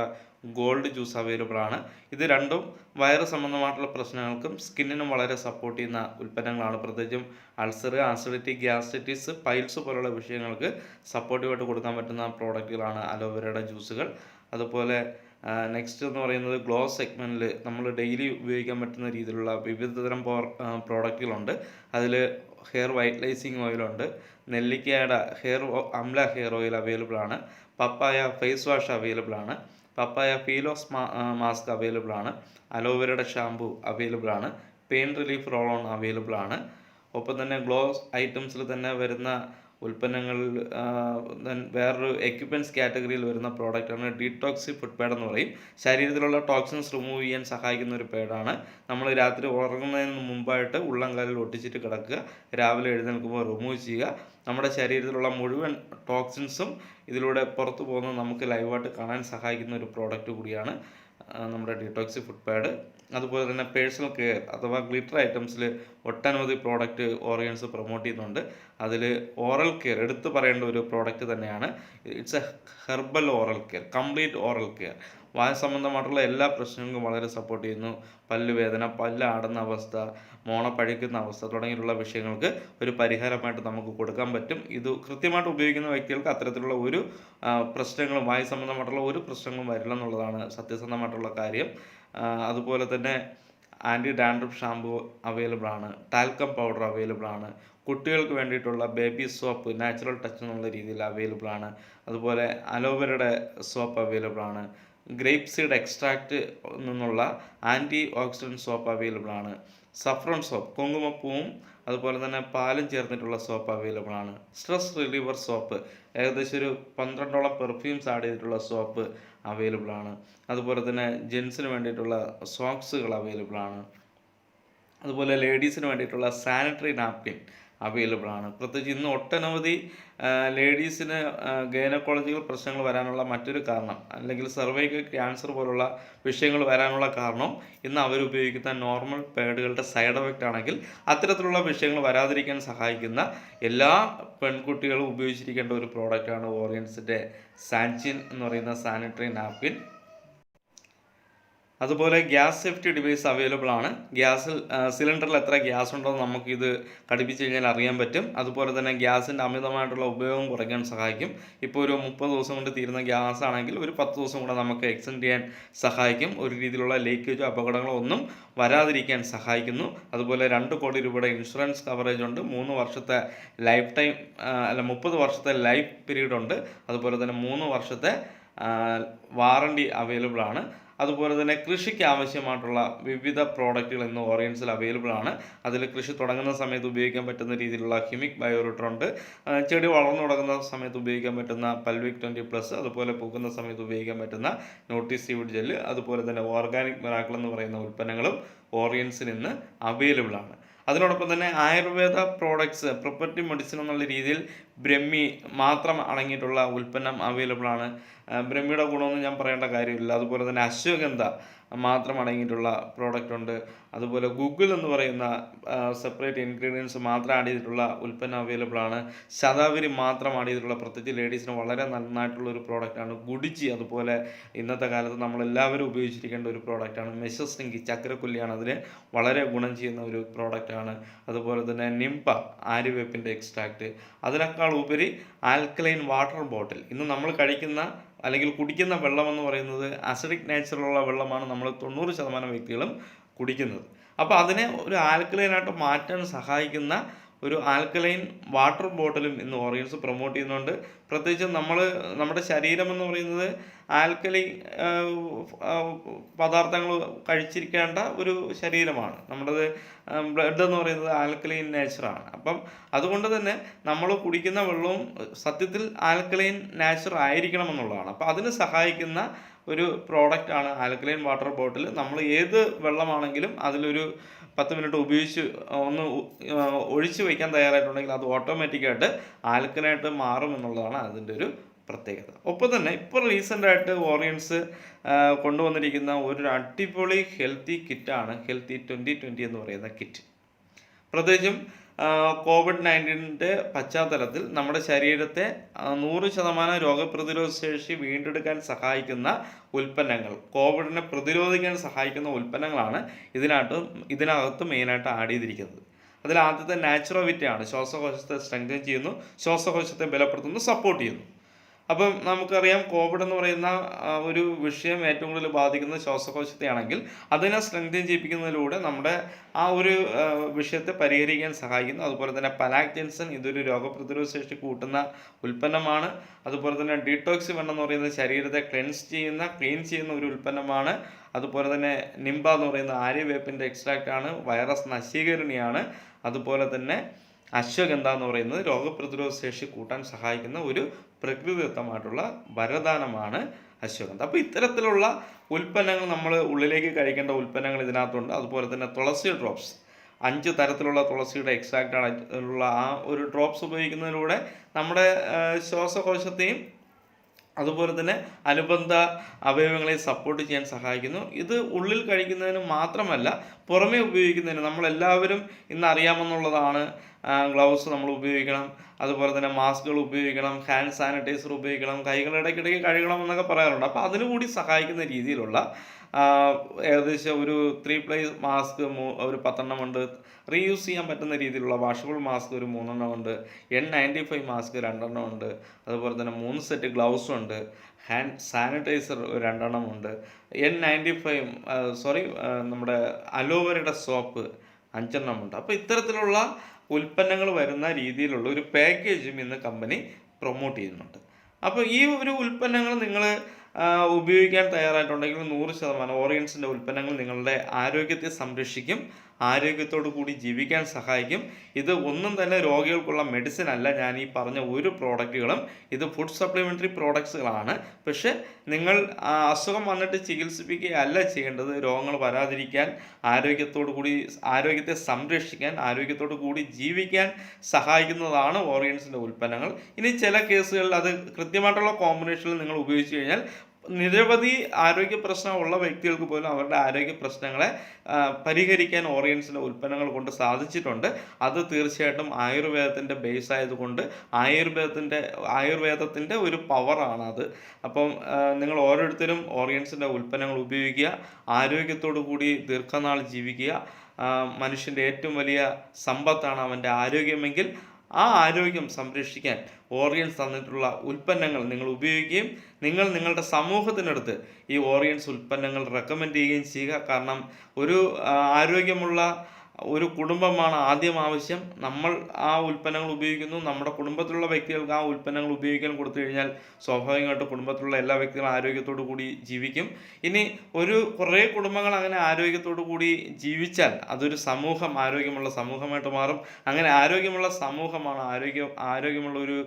ഗോൾഡ് ജ്യൂസ് അവൈലബിൾ ആണ്. ഇത് രണ്ടും വയറ് സംബന്ധമായിട്ടുള്ള പ്രശ്നങ്ങൾക്കും സ്കിന്നിനും വളരെ സപ്പോർട്ട് ചെയ്യുന്ന ഉൽപ്പന്നങ്ങളാണ്. പ്രത്യേകിച്ചും അൾസർ, ആസിഡിറ്റി, ഗ്യാസ്ട്രൈറ്റിസ്, പൈൽസ് പോലുള്ള വിഷയങ്ങൾക്ക് സപ്പോർട്ടീവായിട്ട് കൊടുക്കാൻ പറ്റുന്ന പ്രോഡക്റ്റുകളാണ് അലോവേരയുടെ ജ്യൂസുകൾ. അതുപോലെ നെക്സ്റ്റ് എന്ന് പറയുന്നത് ഗ്ലോ സെഗ്മെൻറ്റിൽ നമ്മൾ ഡെയിലി ഉപയോഗിക്കാൻ പറ്റുന്ന രീതിയിലുള്ള വിവിധതരം പ്രോഡക്റ്റുകളുണ്ട്. അതിൽ ഹെയർ വൈറ്റ്ലൈസിങ് ഓയിലുണ്ട്, നെല്ലിക്കയുടെ അംല ഹെയർ ഓയിൽ അവൈലബിൾ ആണ്, പപ്പായ ഫേസ് വാഷ് അവൈലബിൾ ആണ്, പപ്പായ പീലോസ് മാസ്ക് അവൈലബിൾ ആണ്, അലോവേരയുടെ ഷാമ്പു അവൈലബിൾ ആണ്, pain relief roll on available ആണ്. ഒപ്പം തന്നെ ഗ്ലോ ഐറ്റംസിൽ തന്നെ വരുന്ന ഉൽപ്പന്നങ്ങളിൽ വേറൊരു എക്യുപ്മെൻറ്റ്സ് കാറ്റഗറിയിൽ വരുന്ന പ്രോഡക്റ്റാണ് ഡീടോക്സി ഫുഡ് പാഡ് എന്ന് പറയും. ശരീരത്തിലുള്ള ടോക്സിൻസ് റിമൂവ് ചെയ്യാൻ സഹായിക്കുന്ന ഒരു പാഡാണ്. നമ്മൾ രാത്രി ഉറങ്ങുന്നതിന് മുമ്പായിട്ട് ഉള്ളംകാലിൽ ഒട്ടിച്ചിട്ട് കിടക്കുക, രാവിലെ എഴുന്നേൽക്കുമ്പോൾ റിമൂവ് ചെയ്യുക. നമ്മുടെ ശരീരത്തിലുള്ള മുഴുവൻ ടോക്സിൻസും ഇതിലൂടെ പുറത്തു പോകുന്നത് നമുക്ക് ലൈവായിട്ട് കാണാൻ സഹായിക്കുന്ന ഒരു പ്രോഡക്റ്റ് കൂടിയാണ് നമ്മുടെ ഡീടോക്സി ഫുഡ് പാഡ്. അതുപോലെ തന്നെ പേഴ്സണൽ കെയർ അഥവാ ഗ്ലിറ്റർ ഐറ്റംസിൽ ഒട്ടനവധി പ്രോഡക്റ്റ് ഓറിയൻസ് പ്രൊമോട്ട് ചെയ്യുന്നുണ്ട്. അതിൽ ഓറൽ കെയർ എടുത്തു പറയേണ്ട ഒരു പ്രോഡക്റ്റ് തന്നെയാണ്. It's A herbal oral care, complete oral care. വായ സംബന്ധമായിട്ടുള്ള എല്ലാ പ്രശ്നങ്ങൾക്കും വളരെ സപ്പോർട്ട് ചെയ്യുന്നു. പല്ലുവേദന, പല്ല് ആടുന്ന അവസ്ഥ, മോണ പഴുക്കുന്ന അവസ്ഥ തുടങ്ങിയിട്ടുള്ള വിഷയങ്ങൾക്ക് ഒരു പരിഹാരമായിട്ട് നമുക്ക് കൊടുക്കാൻ പറ്റും. ഇത് കൃത്യമായിട്ട് ഉപയോഗിക്കുന്ന വ്യക്തികൾക്ക് അത്തരത്തിലുള്ള ഒരു പ്രശ്നങ്ങളും വായു സംബന്ധമായിട്ടുള്ള ഒരു പ്രശ്നങ്ങളും വരില്ല എന്നുള്ളതാണ് സത്യസന്ധമായിട്ടുള്ള കാര്യം. അതുപോലെ തന്നെ ആൻറ്റി ഡാൻഡ്രഫ് ഷാമ്പു അവൈലബിൾ ആണ്, ടാൽക്കം പൗഡർ അവൈലബിൾ ആണ്, കുട്ടികൾക്ക് വേണ്ടിയിട്ടുള്ള ബേബി സോപ്പ് നാച്ചുറൽ ടച്ച് എന്നുള്ള രീതിയിൽ അവൈലബിൾ ആണ്. അതുപോലെ അലോവേരയുടെ സോപ്പ് അവൈലബിൾ ആണ്, ഗ്രേപ്പ് സീഡ് എക്സ്ട്രാക്റ്റ് നിന്നുള്ള ആൻറ്റി ഓക്സിഡൻറ്റ് സോപ്പ് അവൈലബിൾ ആണ്, സഫ്രോൺ സോപ്പ് കുങ്കുമപ്പൂവും അതുപോലെ തന്നെ പാലും ചേർന്നിട്ടുള്ള സോപ്പ് അവൈലബിൾ ആണ്, സ്ട്രെസ് റിലീവർ സോപ്പ് ഏകദേശം ഒരു 12ഓളം പെർഫ്യൂംസ് ആഡ് ചെയ്തിട്ടുള്ള സോപ്പ് അവൈലബിൾ ആണ്. അതുപോലെ തന്നെ ജെൻസിന് വേണ്ടിയിട്ടുള്ള സോക്സുകൾ അവൈലബിൾ ആണ്. അതുപോലെ ലേഡീസിന് വേണ്ടിയിട്ടുള്ള സാനിറ്ററി നാപ്കിൻ അവൈലബിൾ ആണ്. പ്രത്യേകിച്ച് ഇന്ന് ഒട്ടനവധി ലേഡീസിന് ഗൈനക്കോളജിക്കൽ പ്രശ്നങ്ങൾ വരാനുള്ള മറ്റൊരു കാരണം, അല്ലെങ്കിൽ സർവൈക്കൽ ക്യാൻസർ പോലുള്ള വിഷയങ്ങൾ വരാനുള്ള കാരണം ഇന്ന് അവരുപയോഗിക്കുന്ന നോർമൽ പാഡുകളുടെ സൈഡ് എഫക്റ്റ് ആണെങ്കിൽ അത്തരത്തിലുള്ള വിഷയങ്ങൾ വരാതിരിക്കാൻ സഹായിക്കുന്ന എല്ലാ പെൺകുട്ടികളും ഉപയോഗിച്ചിരിക്കേണ്ട ഒരു പ്രോഡക്റ്റാണ് ഓറിയൻസിൻ്റെ സാൻചിൻ എന്ന് പറയുന്ന സാനിറ്ററി നാപ്കിൻ. അതുപോലെ ഗ്യാസ് സേഫ്റ്റി ഡിവൈസ് അവൈലബിൾ ആണ്. സിലിണ്ടറിൽ എത്ര ഗ്യാസ് ഉണ്ടോ നമുക്കിത് ഘടിപ്പിച്ച് കഴിഞ്ഞാൽ അറിയാൻ പറ്റും. അതുപോലെ തന്നെ ഗ്യാസിൻ്റെ അമിതമായിട്ടുള്ള ഉപയോഗം കുറയ്ക്കാൻ സഹായിക്കും. ഇപ്പോൾ ഒരു 30 ദിവസം കൊണ്ട് തീരുന്ന ഗ്യാസ് ആണെങ്കിൽ ഒരു 10 ദിവസം കൂടെ നമുക്ക് എക്സ്റ്റെൻഡ് ചെയ്യാൻ സഹായിക്കും. ഒരു രീതിയിലുള്ള ലീക്കേജോ അപകടങ്ങളോ ഒന്നും വരാതിരിക്കാൻ സഹായിക്കുന്നു. അതുപോലെ 2 കോടി രൂപയുടെ ഇൻഷുറൻസ് കവറേജ് ഉണ്ട്. 3 വർഷത്തെ ലൈഫ് ടൈം 30 വർഷത്തെ ലൈഫ് പീരീഡ് ഉണ്ട്. അതുപോലെ തന്നെ 3 വർഷത്തെ വാറണ്ടി അവൈലബിൾ ആണ്. അതുപോലെ തന്നെ കൃഷിക്ക് ആവശ്യമായിട്ടുള്ള വിവിധ പ്രോഡക്റ്റുകൾ ഇന്ന് ഓറിയൻസിൽ അവൈലബിൾ ആണ്. അതിൽ കൃഷി തുടങ്ങുന്ന സമയത്ത് ഉപയോഗിക്കാൻ പറ്റുന്ന രീതിയിലുള്ള ഹ്യൂമിക് ബയോറിറ്റർ ഉണ്ട്, ചെടി വളർന്നു തുടങ്ങുന്ന സമയത്ത് ഉപയോഗിക്കാൻ പറ്റുന്ന പൽവിക് 20+, അതുപോലെ പൂക്കുന്ന സമയത്ത് ഉപയോഗിക്കാൻ പറ്റുന്ന നോട്ടിസീവുഡ് ജെല്ല്, അതുപോലെ തന്നെ ഓർഗാനിക് മിറാക്കിൾ എന്ന് പറയുന്ന ഉൽപ്പന്നങ്ങളും ഓറിയൻസിൽ ഇന്ന് അവൈലബിൾ ആണ്. അതിനോടൊപ്പം തന്നെ ആയുർവേദ പ്രോഡക്ട്സ്, പ്രിപ്പറേറ്റീവ് മെഡിസിൻ എന്നുള്ള രീതിയിൽ ബ്രഹ്മി മാത്രം അടങ്ങിയിട്ടുള്ള ഉൽപ്പന്നം അവൈലബിൾ ആണ്. ബ്രഹ്മിയുടെ ഗുണമൊന്നും ഞാൻ പറയേണ്ട കാര്യമില്ല. അതുപോലെ തന്നെ അശ്വഗന്ധ മാത്രം അടങ്ങിയിട്ടുള്ള പ്രോഡക്റ്റ് ഉണ്ട്. അതുപോലെ ഗൂഗിൾ എന്ന് പറയുന്ന സെപ്പറേറ്റ് ഇൻഗ്രീഡിയൻസ് മാത്രം ആഡ് ചെയ്തിട്ടുള്ള ഉൽപ്പന്നം അവൈലബിൾ ആണ്. ശതാവരി മാത്രം ആഡ് ചെയ്തിട്ടുള്ള പ്രത്യേകിച്ച് ലേഡീസിന് വളരെ നന്നായിട്ടുള്ള ഒരു പ്രോഡക്റ്റാണ് ഗുഡിച്ചി. അതുപോലെ ഇന്നത്തെ കാലത്ത് നമ്മളെല്ലാവരും ഉപയോഗിച്ചിരിക്കേണ്ട ഒരു പ്രോഡക്റ്റാണ് മെഷസ്റ്റിങ്കി, ചക്രക്കൊല്ലിയാണ്, അതിന് വളരെ ഗുണം ചെയ്യുന്ന ഒരു പ്രോഡക്റ്റാണ്. അതുപോലെ തന്നെ നിംപ, ആര്യവേപ്പിൻ്റെ എക്സ്ട്രാക്റ്റ്. അതിനേക്കാൾ ഉപരി ആൽക്കലൈൻ വാട്ടർ ബോട്ടിൽ. ഇന്ന് നമ്മൾ കഴിക്കുന്ന അല്ലെങ്കിൽ കുടിക്കുന്ന വെള്ളമെന്ന് പറയുന്നത് അസിഡിക് നേച്ചറുള്ള വെള്ളമാണ് നമ്മൾ 90% വ്യക്തികളും കുടിക്കുന്നത്. അപ്പോൾ അതിനെ ഒരു ആൽക്കലൈനായിട്ട് മാറ്റാൻ സഹായിക്കുന്ന ഒരു ആൽക്കലൈൻ വാട്ടർ ബോട്ടിലും ഇന്ന് ഓറിയൻസ് പ്രൊമോട്ട് ചെയ്യുന്നുണ്ട്. പ്രത്യേകിച്ചും നമ്മുടെ ശരീരം എന്ന് പറയുന്നത് ആൽക്കലി പദാർത്ഥങ്ങൾ കഴിച്ചിരിക്കേണ്ട ഒരു ശരീരമാണ്. നമ്മുടേത് ബ്ലഡ് എന്ന് പറയുന്നത് ആൽക്കലൈൻ നേച്ചറാണ്. അപ്പം അതുകൊണ്ട് തന്നെ നമ്മൾ കുടിക്കുന്ന വെള്ളവും സത്യത്തിൽ ആൽക്കലൈൻ നേച്ചർ ആയിരിക്കണം എന്നുള്ളതാണ്. അപ്പം അതിന് സഹായിക്കുന്ന ഒരു പ്രോഡക്റ്റാണ് ആൽക്കലൈൻ വാട്ടർ ബോട്ടിൽ. നമ്മൾ ഏത് വെള്ളമാണെങ്കിലും അതിലൊരു 10 മിനിറ്റ് ഉപയോഗിച്ച് ഒന്ന് ഒഴിച്ച് വയ്ക്കാൻ തയ്യാറായിട്ടുണ്ടെങ്കിൽ അത് ഓട്ടോമാറ്റിക്കായിട്ട് ആൽക്കലൈനായിട്ട് മാറും എന്നുള്ളതാണ് അതിൻ്റെ ഒരു പ്രത്യേകത. ഒപ്പം തന്നെ ഇപ്പോൾ റീസെൻ്റായിട്ട് ഓറിയൻസ് കൊണ്ടുവന്നിരിക്കുന്ന ഒരു അടിപൊളി ഹെൽത്തി കിറ്റാണ് ഹെൽത്തി 2020 എന്ന് പറയുന്ന കിറ്റ്. പ്രത്യേകിച്ചും കോവിഡ്-19ൻ്റെ പശ്ചാത്തലത്തിൽ നമ്മുടെ ശരീരത്തെ 100% രോഗപ്രതിരോധ ശേഷി വീണ്ടെടുക്കാൻ സഹായിക്കുന്ന ഉൽപ്പന്നങ്ങൾ, കോവിഡിനെ പ്രതിരോധിക്കാൻ സഹായിക്കുന്ന ഉൽപ്പന്നങ്ങളാണ് ഇതിനകത്ത് മെയിനായിട്ട് ആഡ് ചെയ്തിരിക്കുന്നത്. അതിൽ ആദ്യത്തെ നാച്ചുറോവിറ്റയാണ്. ശ്വാസകോശത്തെ സ്ട്രെങ്തൻ ചെയ്യുന്നു, ശ്വാസകോശത്തെ ബലപ്പെടുത്തുന്നു, സപ്പോർട്ട് ചെയ്യുന്നു. അപ്പം നമുക്കറിയാം കോവിഡ് എന്ന് പറയുന്ന ഒരു വിഷയം ഏറ്റവും കൂടുതൽ ബാധിക്കുന്നത് ശ്വാസകോശത്തെയാണെങ്കിൽ അതിനെ സ്ട്രെങ്തൻ ചെയ്യിപ്പിക്കുന്നതിലൂടെ നമ്മുടെ ആ ഒരു വിഷയത്തെ പരിഹരിക്കാൻ സഹായിക്കുന്നു. അതുപോലെ തന്നെ പലാക്റ്റൻസൻ ഇതൊരു രോഗപ്രതിരോധ ശേഷി കൂട്ടുന്ന ഉൽപ്പന്നമാണ്. അതുപോലെ തന്നെ ഡീടോക്സ് വെണ്ണം എന്ന് പറയുന്നത് ശരീരത്തെ ക്ലീൻ ചെയ്യുന്ന ഒരു ഉൽപ്പന്നമാണ്. അതുപോലെ തന്നെ നിംബ എന്ന് പറയുന്ന ആര്യവേപ്പിൻ്റെ എക്സ്ട്രാക്റ്റാണ്, വൈറസ് നശീകരണിയാണ്. അതുപോലെ തന്നെ അശ്വഗന്ധ എന്ന് പറയുന്നത് രോഗപ്രതിരോധ ശേഷി കൂട്ടാൻ സഹായിക്കുന്ന ഒരു പ്രകൃതിദത്തമായിട്ടുള്ള വരദാനമാണ് അശ്വഗന്ധ. അപ്പോൾ ഇത്തരത്തിലുള്ള ഉൽപ്പന്നങ്ങൾ നമ്മൾ ഉള്ളിലേക്ക് കഴിക്കേണ്ട ഉൽപ്പന്നങ്ങൾ ഇതിനകത്തുണ്ട്. അതുപോലെ തന്നെ തുളസി ഡ്രോപ്സ്, 5 തരത്തിലുള്ള തുളസിയുടെ എക്സ്ട്രാക്റ്റാണ് ഉള്ള ആ ഒരു ഡ്രോപ്സ് ഉപയോഗിക്കുന്നതിലൂടെ നമ്മുടെ ശ്വാസകോശത്തെയും അതുപോലെ തന്നെ അനുബന്ധ അവയവങ്ങളെ സപ്പോർട്ട് ചെയ്യാൻ സഹായിക്കുന്നു. ഇത് ഉള്ളിൽ കഴിക്കുന്നതിന് മാത്രമല്ല പുറമേ ഉപയോഗിക്കുന്നതിന് നമ്മളെല്ലാവരും ഇന്ന് അറിയാമെന്നുള്ളതാണ്. ഗ്ലൗസ് നമ്മൾ ഉപയോഗിക്കണം, അതുപോലെ തന്നെ മാസ്കുകൾ ഉപയോഗിക്കണം, ഹാൻഡ് സാനിറ്റൈസർ ഉപയോഗിക്കണം, കൈകൾ ഇടയ്ക്കിടയ്ക്ക് കഴുകണം എന്നൊക്കെ പറയാറുണ്ട്. അപ്പോൾ അതിനു കൂടി സഹായിക്കുന്ന രീതിയിലുള്ള ഏകദേശം ഒരു 3 പ്ലൈ മാസ്ക് ഒരു 10 ഉണ്ട്. റീയൂസ് ചെയ്യാൻ പറ്റുന്ന രീതിയിലുള്ള വാഷബിൾ മാസ്ക് ഒരു 3 ഉണ്ട്. N95 മാസ്ക് 2 ഉണ്ട്. അതുപോലെ തന്നെ 3 സെറ്റ് ഗ്ലൗസ് ഉണ്ട്. ഹാൻഡ് സാനിറ്റൈസർ 2 ഉണ്ട്. N95 നമ്മുടെ അലോവേരയുടെ സോപ്പ് 5 ഉണ്ട്. അപ്പോൾ ഇത്തരത്തിലുള്ള ഉൽപ്പന്നങ്ങൾ വരുന്ന രീതിയിലുള്ള ഒരു പാക്കേജും ഇന്ന് കമ്പനി പ്രൊമോട്ട് ചെയ്യുന്നുണ്ട്. അപ്പോൾ ഈ ഒരു ഉൽപ്പന്നങ്ങൾ നിങ്ങൾ ഉപയോഗിക്കാൻ തയ്യാറായിട്ടുണ്ടെങ്കിൽ 100% ഓറിയൻസിൻ്റെ ഉൽപ്പന്നങ്ങൾ നിങ്ങളുടെ ആരോഗ്യത്തെ സംരക്ഷിക്കും, ആരോഗ്യത്തോടു കൂടി ജീവിക്കാൻ സഹായിക്കും. ഇത് ഒന്നും തന്നെ രോഗികൾക്കുള്ള മെഡിസിൻ അല്ല. ഞാൻ ഈ പറഞ്ഞ ഒരു പ്രോഡക്റ്റുകളും ഇത് ഫുഡ് സപ്ലിമെൻ്ററി പ്രോഡക്ട്സുകളാണ്. പക്ഷേ നിങ്ങൾ അസുഖം വന്നിട്ട് ചികിത്സിപ്പിക്കുകയല്ല ചെയ്യേണ്ടത്. രോഗങ്ങൾ വരാതിരിക്കാൻ, ആരോഗ്യത്തെ സംരക്ഷിക്കാൻ, ആരോഗ്യത്തോടു കൂടി ജീവിക്കാൻ സഹായിക്കുന്നതാണ് ഓറിയൻസിൻ്റെ ഉൽപ്പന്നങ്ങൾ. ഇനി ചില കേസുകളിൽ അത് കൃത്യമായിട്ടുള്ള കോമ്പിനേഷനിൽ നിങ്ങൾ ഉപയോഗിച്ച് കഴിഞ്ഞാൽ നിരവധി ആരോഗ്യ പ്രശ്നമുള്ള വ്യക്തികൾക്ക് പോലും അവരുടെ ആരോഗ്യ പ്രശ്നങ്ങളെ പരിഹരിക്കാൻ ഓറിയൻസിൻ്റെ ഉൽപ്പന്നങ്ങൾ കൊണ്ട് സാധിച്ചിട്ടുണ്ട്. അത് തീർച്ചയായിട്ടും ആയുർവേദത്തിൻ്റെ ബേസ് ആയതുകൊണ്ട് ആയുർവേദത്തിൻ്റെ ഒരു പവറാണ് അത്. അപ്പം നിങ്ങൾ ഓരോരുത്തരും ഓറിയൻസിൻ്റെ ഉൽപ്പന്നങ്ങൾ ഉപയോഗിക്കുക, ആരോഗ്യത്തോടു കൂടി ദീർഘനാൾ ജീവിക്കുക. മനുഷ്യൻ്റെ ഏറ്റവും വലിയ സമ്പത്താണ് അവൻ്റെ ആരോഗ്യമെങ്കിൽ ആ ആരോഗ്യം സംരക്ഷിക്കാൻ ഓറിയൻസ് തന്നിട്ടുള്ള ഉൽപ്പന്നങ്ങൾ നിങ്ങൾ ഉപയോഗിക്കുകയും നിങ്ങളുടെ സമൂഹത്തിനടുത്ത് ഈ ഓറിയൻസ് ഉൽപ്പന്നങ്ങൾ റെക്കമെൻഡ് ചെയ്യുകയും ചെയ്യുക. കാരണം ഒരു ആരോഗ്യമുള്ള ഒരു കുടുംബമാണ് ആദ്യം ആവശ്യം. നമ്മൾ ആ ഉൽപ്പന്നങ്ങൾ ഉപയോഗിക്കുന്നു, നമ്മുടെ കുടുംബത്തിലുള്ള വ്യക്തികൾക്ക് ആ ഉൽപ്പന്നങ്ങൾ ഉപയോഗിക്കാൻ കൊടുത്തു കഴിഞ്ഞാൽ സ്വാഭാവികമായിട്ട് കുടുംബത്തിലുള്ള എല്ലാ വ്യക്തികളും ആരോഗ്യത്തോടു കൂടി ജീവിക്കും. ഇനി കുറേ കുടുംബങ്ങൾ അങ്ങനെ ആരോഗ്യത്തോടു കൂടി ജീവിച്ചാൽ അതൊരു ആരോഗ്യമുള്ള സമൂഹമായിട്ട് മാറും. അങ്ങനെ ആരോഗ്യമുള്ള സമൂഹമാണ് ആരോഗ്യമുള്ള ഒരു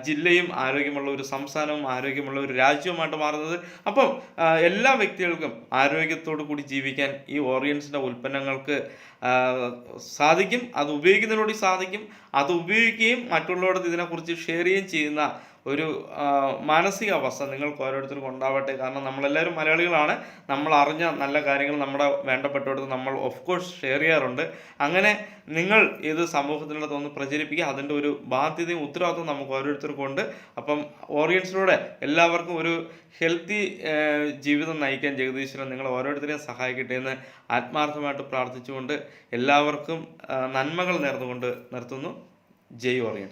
ജില്ലയും ആരോഗ്യമുള്ള ഒരു സംസ്ഥാനവും ആരോഗ്യമുള്ള ഒരു രാജ്യവുമായിട്ട് മാറുന്നത്. അപ്പം എല്ലാ വ്യക്തികൾക്കും ആരോഗ്യത്തോടു കൂടി ജീവിക്കാൻ ഈ ഓറിയൻസിൻ്റെ ഉൽപ്പന്നങ്ങൾക്ക് സാധിക്കും. അത് ഉപയോഗിക്കുന്നതിലൂടെ സാധിക്കും. അത് ഉപയോഗിക്കുകയും മറ്റുള്ളവർക്ക് ഇതിനെക്കുറിച്ച് ഷെയർ ചെയ്യുകയും ചെയ്യുന്ന ഒരു മാനസികാവസ്ഥ നിങ്ങൾക്ക് ഓരോരുത്തർക്കും ഉണ്ടാവട്ടെ. കാരണം നമ്മളെല്ലാവരും മലയാളികളാണ്. നമ്മൾ അറിഞ്ഞ നല്ല കാര്യങ്ങൾ നമ്മുടെ വേണ്ടപ്പെട്ടവർക്ക് നമ്മൾ ഓഫ് കോഴ്സ് ഷെയർ ചെയ്യാറുണ്ട്. അങ്ങനെ നിങ്ങൾ ഇത് സമൂഹത്തിനടുത്ത് ഒന്ന് പ്രചരിപ്പിക്കുക. അതിൻ്റെ ഒരു ബാധ്യതയും ഉത്തരവാദിത്വം നമുക്ക് ഓരോരുത്തർക്കും ഉണ്ട്. അപ്പം ഓറിയൻസിലൂടെ എല്ലാവർക്കും ഒരു ഹെൽത്തി ജീവിതം നയിക്കാൻ ജഗദീശ്വരൻ നിങ്ങൾ ഓരോരുത്തരെയും സഹായിക്കട്ടെ എന്ന് ആത്മാർത്ഥമായിട്ട് പ്രാർത്ഥിച്ചുകൊണ്ട് എല്ലാവർക്കും നന്മകൾ നേർന്നുകൊണ്ട് നിർത്തുന്നു. ജയ് ഓറിയൻസ്.